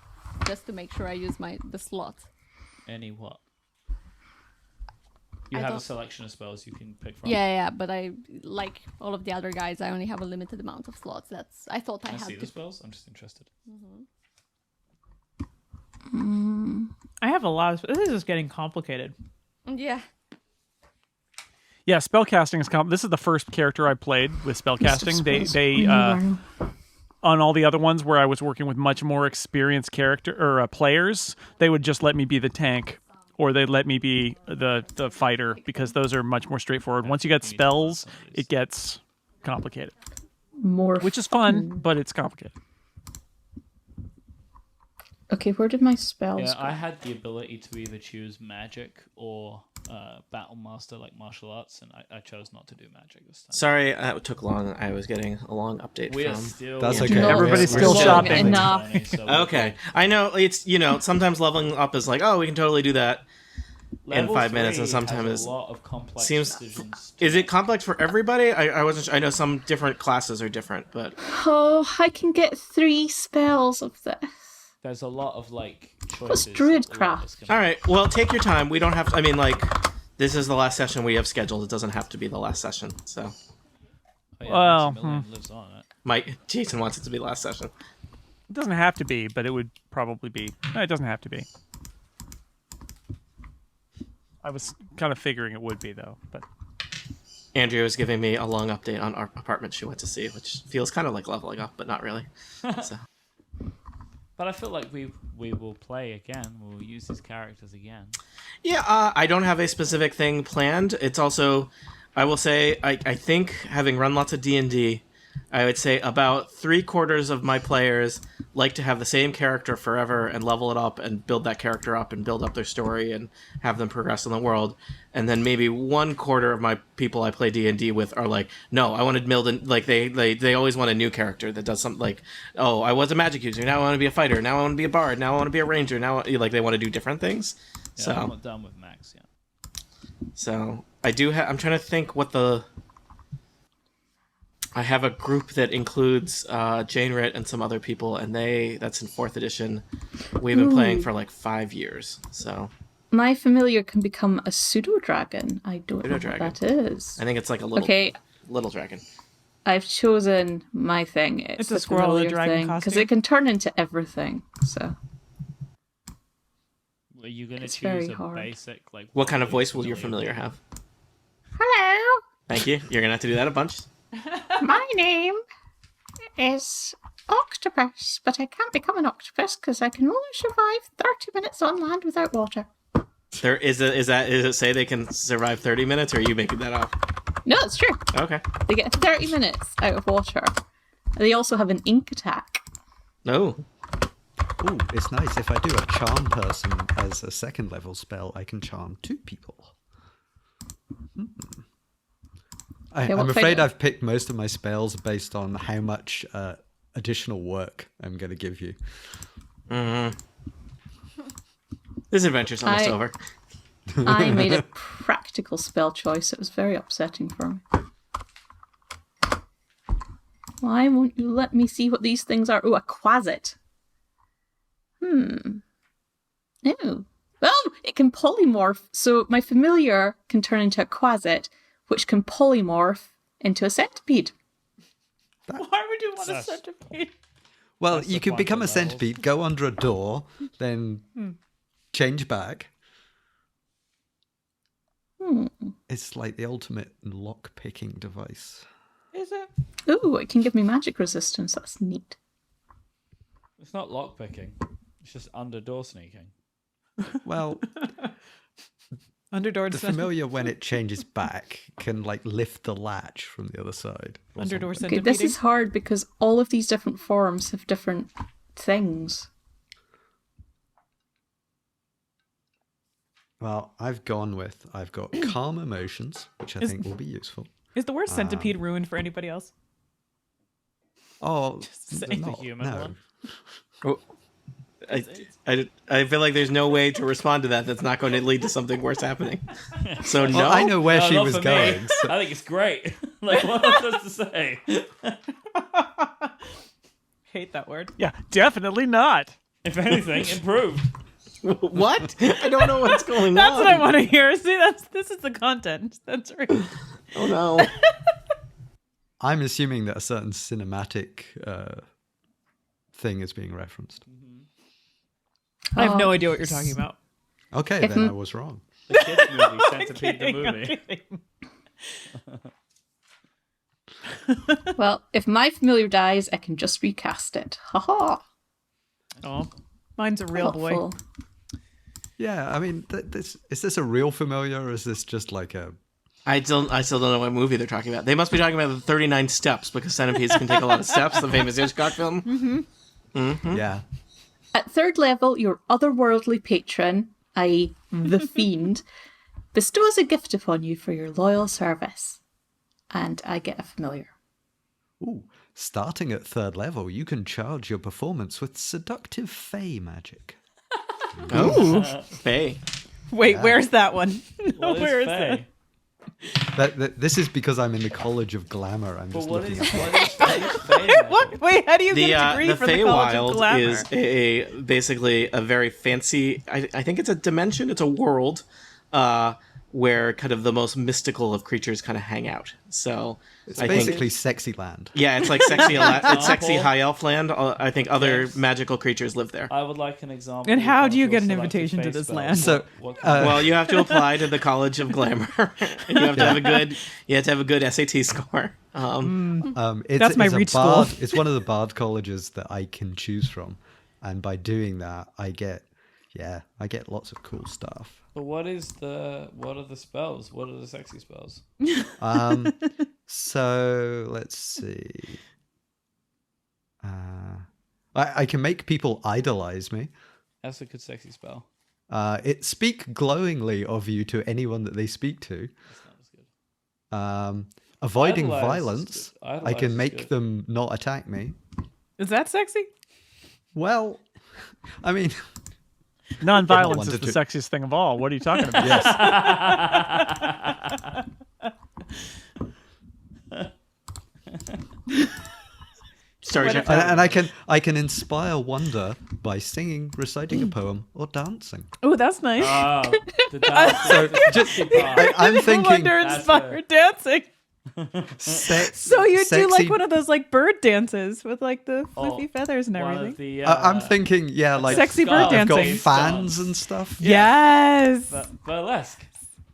just to make sure I use the slot. Any what? You I have a don't- selection of spells you can pick from. Yeah, but I like all of the other guys. I only have a limited amount of slots. I thought I Can I see had the to. spells? I'm just interested. I have a lot of. This is just getting complicated. Yeah. Yeah, spellcasting is this is the first character I played with spellcasting. They on all the other ones where I was working with much more experienced players, they would just let me be the tank or they'd let me be the fighter because those are much more straightforward. Once you get spells, it gets complicated, More. which is fun, but it's complicated. Okay, where did my spells Yeah, go? I had the ability to either choose magic or battle master, like martial arts, and I chose not to do magic this time. Sorry, it took long. I was getting a long update We are from. still. That's Yeah. okay. No, Everybody's we're still long shopping. enough. Okay, I know it's sometimes leveling up is like, oh, we can totally do that. Level 5 minutes, and 3 sometimes has it's- a lot of complex seems- decisions. Is it complex for everybody? I wasn't. I know some different classes are different, but Oh, I can get 3 spells of this. There's a lot of like choices. Druidcraft? all right. Well, take your time. We don't have to. I mean, like, this is the last session we have scheduled. It doesn't have to be the last session. So Well, Lives on it. Jason wants it to be last session. It doesn't have to be, but it would probably be. No, it doesn't have to be. I was kind of figuring it would be, though. But Andrea was giving me a long update on our apartment she went to see, which feels kind of like leveling up, but not really. So. But I feel like we will play again. We'll use his characters again. Yeah, I don't have a specific thing planned. It's also, I will say, I think having run lots of D&D, I would say about 3/4 of my players like to have the same character forever and level it up and build that character up and build up their story and have them progress in the world. And then maybe 1/4 of my people I play D&D with are like, no, I want to build like they always want a new character that does something like, oh, I was a magic user, now I want to be a fighter, now I want to be a bard, now I want to be a ranger, now like they want to do different things. Yeah, So I'm not done with Max yet. So I do have. I'm trying to think what the. I have a group that includes Jane Ritt and some other people, and that's in 4th edition. We've been playing for like 5 years, so. My familiar can become a pseudo dragon. I don't know what Pseudo-dragon. that is. I think it's like a little Okay, little dragon. I've chosen my thing. It's the a squirrel with a familiar dragon thing, costume. it can turn into everything. So Are you going to It's choose very a hard. basic like? What kind of voice will your familiar have? hello. Thank you. You're gonna have to do that a bunch. My name is Octopus, but I can't become an octopus because I can only survive 30 minutes on land without water. There is it say they can survive 30 minutes, or are you making that up? No, it's true. Okay. They get 30 minutes out of water. They also have an ink attack. No. Ooh, it's nice. If I do a charm person as a 2nd level spell, I can charm 2 people. Yeah, what I'm afraid kind of- I've picked most of my spells based on how much additional work I'm going to give you. This adventure's almost I- over. I made a practical spell choice. It was very upsetting for me. Why won't you let me see what these things are? Oh, a quasit. Oh. Well, it can polymorph. So my familiar can turn into a quasit, which can polymorph into a centipede. Why would you want a That's- centipede? Well, That's you the can point become a of levels. centipede, go under a door, then change back. It's like the ultimate lock-picking device. Is it? Ooh, it can give me magic resistance. That's neat. It's not lockpicking. It's just under door sneaking. Well, Underdoor the centipede. familiar, when it changes back, can like lift the latch from the other side. or Underdoor something. Okay, this centipede. is hard because all of these different forms have different things. Well, I've got calm emotions, which I Is- think will be useful. Is the word centipede ruined for anybody else? Oh, say they're the not, human no. one. Oh, I feel like there's no way to respond to that that's not going to lead to something worse happening. So no. Well, I know where No, she not was for me. going. So, I think it's great. Like, what am I supposed to say? Hate that word. yeah, definitely not. If anything, improved. What? I don't know what's going That's on. what I want to hear. See, this is the content. That's right. Oh no. I'm assuming that a certain cinematic thing is being referenced. I have no idea what you're talking about. Okay, If then m- I was wrong. The kids movie, Centipede the I'm movie. kidding. Well, if my familiar dies, I can just recast it. Haha. Oh, mine's a real boy. Helpful. Yeah, I mean, is this a real familiar, or is this just like a... I still don't know what movie they're talking about. They must be talking about the 39 Steps, because centipedes can take a lot of steps, the famous Hitchcock film. Yeah. At 3rd level, your otherworldly patron, i.e. the fiend, bestows a gift upon you for your loyal service. And I get a familiar. Ooh, starting at 3rd level, you can charge your performance with seductive fey magic. Oh, Faye. Wait, where's that one? What Where is Faye? This is because I'm in the College of Glamour. I'm But just what looking is at Faye? What? Wait, how do you The get a degree the for the College of Feywild Glamour? is basically a very fancy. I think it's a dimension. It's a world where kind of the most mystical of creatures kind of hang out. So It's I think- basically sexy land. yeah, it's like sexy. It's sexy Example? high elf land. I think other Yes. magical creatures live there. I would like an example. And how of do you your get an selected invitation to face this spell. land? So, What kind of- Well, you have to apply to the College of Glamour, and you have to have a good. You have to have a good SAT score. That's my it's a reach bard, school. It's one of the bard colleges that I can choose from, and by doing that, I get lots of cool stuff. But what are the spells? What are the sexy spells? So let's see. I can make people idolize me. That's a good sexy spell. It speak glowingly of you to anyone that they speak to. That's not as good. Avoiding Idolize is violence. good. I Idolize can is make good. them not attack me. Is that sexy? Well, I mean, Non-violence wanted is the to- sexiest thing of all. What are you talking about? yes. Sorry, Jeff. And I can inspire wonder by singing, reciting a poem, or dancing. Oh, that's nice. Oh, the dance. So just, I'm thinking Wonder That's inspired dancing. So you do like sexy- one of those like bird dances with like the fluffy Oh, feathers and one everything. of the. I'm thinking, yeah, like Sexy bird I've I've got dancing. fans and stuff. Yes. burlesque.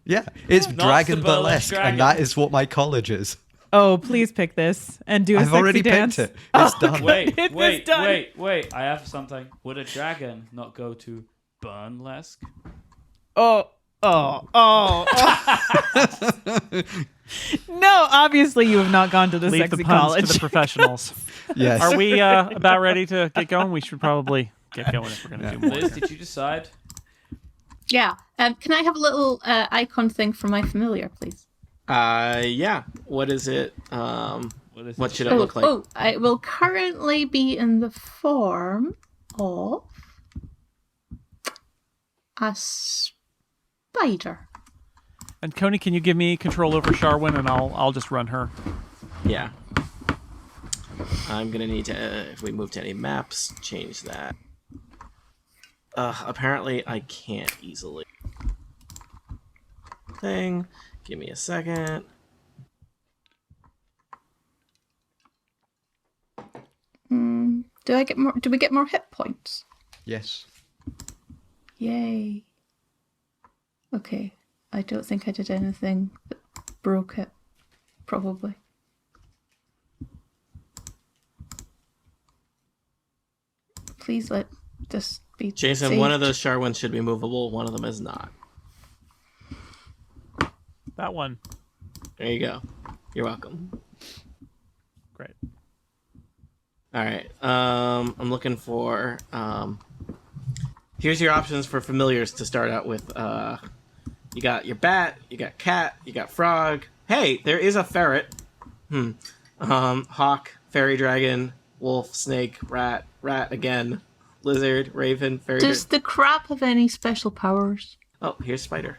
Yeah, it's Not dragon the burlesque burlesque, dragon. and that is what my college is. Oh, please pick this and do a I've sexy already dance. picked it. It's done. Wait, It was wait, done. wait. I have something. Would a dragon not go to burlesque? Oh. No, obviously you have not gone to the Leave sexy the puns college. to the professionals. Yes. Are we about ready to get going? We should probably get going if we're going to do more. Liz, did you decide? Yeah. Can I have a little icon thing for my familiar, please? Yeah. What is it? What should it look like? Oh, it will currently be in the form of a spider. And Coney, can you give me control over Sharwin, and I'll just run her. Yeah. I'm gonna need to, if we move to any maps, change that. Apparently I can't easily. Thing. Give me a second. Do I get more? Do we get more hit points? Yes. Yay. Okay. I don't think I did anything that broke it. Probably. Please let this be. Jason, saved. one of those Sharwins should be movable, one of them is not. That one. There you go. You're welcome. Great. Alright. I'm looking for here's your options for familiars to start out with. You got your bat, you got cat, you got frog. Hey, there is a ferret. Hawk, fairy dragon, wolf, snake, rat again, lizard, raven, fairy Does the crab have any special powers? Oh, here's spider.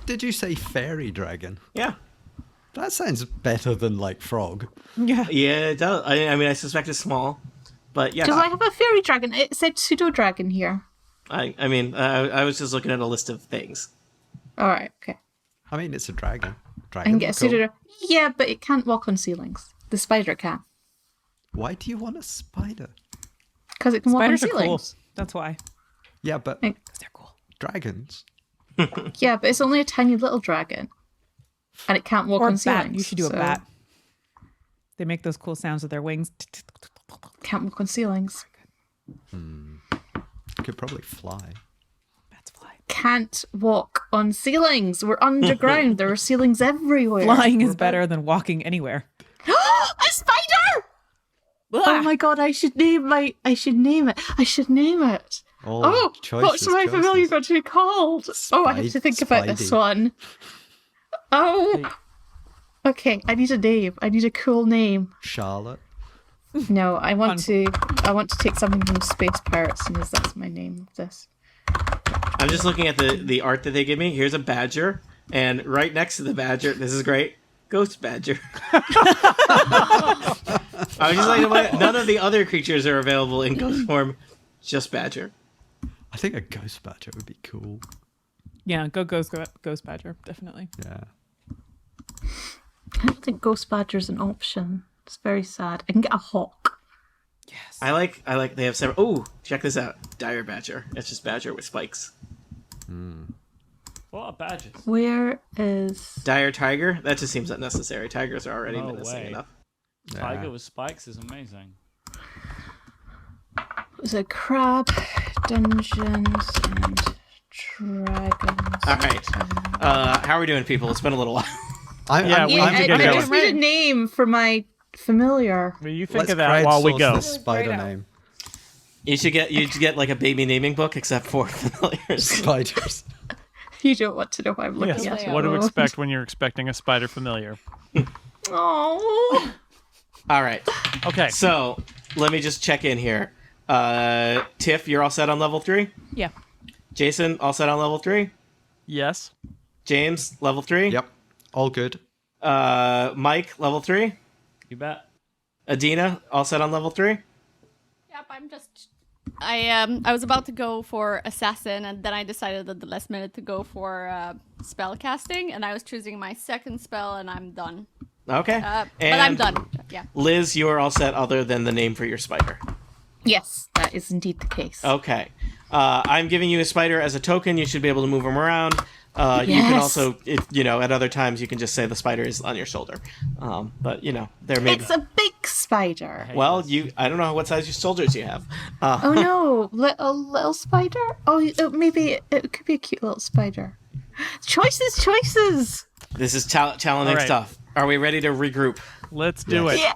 Did you say fairy dragon? Yeah. That sounds better than like frog. Yeah. Yeah, it does. I mean, I suspect it's small, but yeah. Do I have a fairy dragon? It said pseudo dragon here. I was just looking at a list of things. Alright, okay. I mean, it's a dragon. I Dragon. can get a pseudo. Yeah, but it can't walk on ceilings. The spider can. Why do you want a spider? Because it can walk on Spiders are cool. ceilings. That's why. Yeah, but Like- They're cool. dragons. Yeah, but it's only a tiny little dragon. And it can't walk Or a on bat. ceilings. You should do a so bat. They make those cool sounds with their wings. Can't walk on ceilings. Could probably fly. Bats fly. Can't walk on ceilings. We're underground. There are ceilings everywhere. Flying is better than walking anywhere. A spider! Oh my god, I should name it. I should name it. Oh, what's my familiar got to be called? Oh, I have to think about this Spidey. one. Oh. Okay, I need a name. I need a cool name. Charlotte. No, I want to take something from Space Pirates and use that's my name of this. I'm just looking at the art that they give me. Here's a badger, and right next to the badger, this is great, Ghost Badger. I was just like, none of the other creatures are available in ghost form, just badger. I think a ghost badger would be cool. Yeah, go Ghost Badger, definitely. Yeah. I don't think Ghost Badger's an option. It's very sad. I can get a hawk. I like they have several. Oh, check this out. Dire Badger. It's just Badger with spikes. What are badges? Where is... Dire Tiger. That just seems unnecessary. Tigers are already No menacing way. enough. Tiger with spikes is amazing. There's a crab, dungeons, and dragons. All right. How are we doing, people? It's been a little while. Yeah, we Yeah, need to I get going. just need a name for my familiar. Well, you think Let's of that while we crowdsource go. the spider Right out. name. You should get like a baby naming book, except for familiars. Spiders. You don't want to know what I'm looking Yes. at. What to expect when you're expecting a spider familiar. Oh. All right. Okay. So let me just check in here. Tiff, you're all set on level 3. Yeah. Jason, all set on level 3. Yes. James, level 3. Yep. All good. Mike, level 3. You bet. Adina, all set on level 3. Yep, I'm just. I was about to go for assassin, and then I decided at the last minute to go for spell casting, and I was choosing my second spell, and I'm done. Okay. But And I'm done. Yeah. Liz, you are all set other than the name for your spider. Yes, that is indeed the case. Okay. I'm giving you a spider as a token. You should be able to move him around. You can Yes. also, at other times, you can just say the spider is on your shoulder. But, there may be... It's a big spider. Well, I don't know what size your soldiers you have. Oh no, little spider? Oh, maybe it could be a cute little spider. Choices! This is challenging All right. stuff. Are we ready to regroup? Let's do Yes. it. Yeah.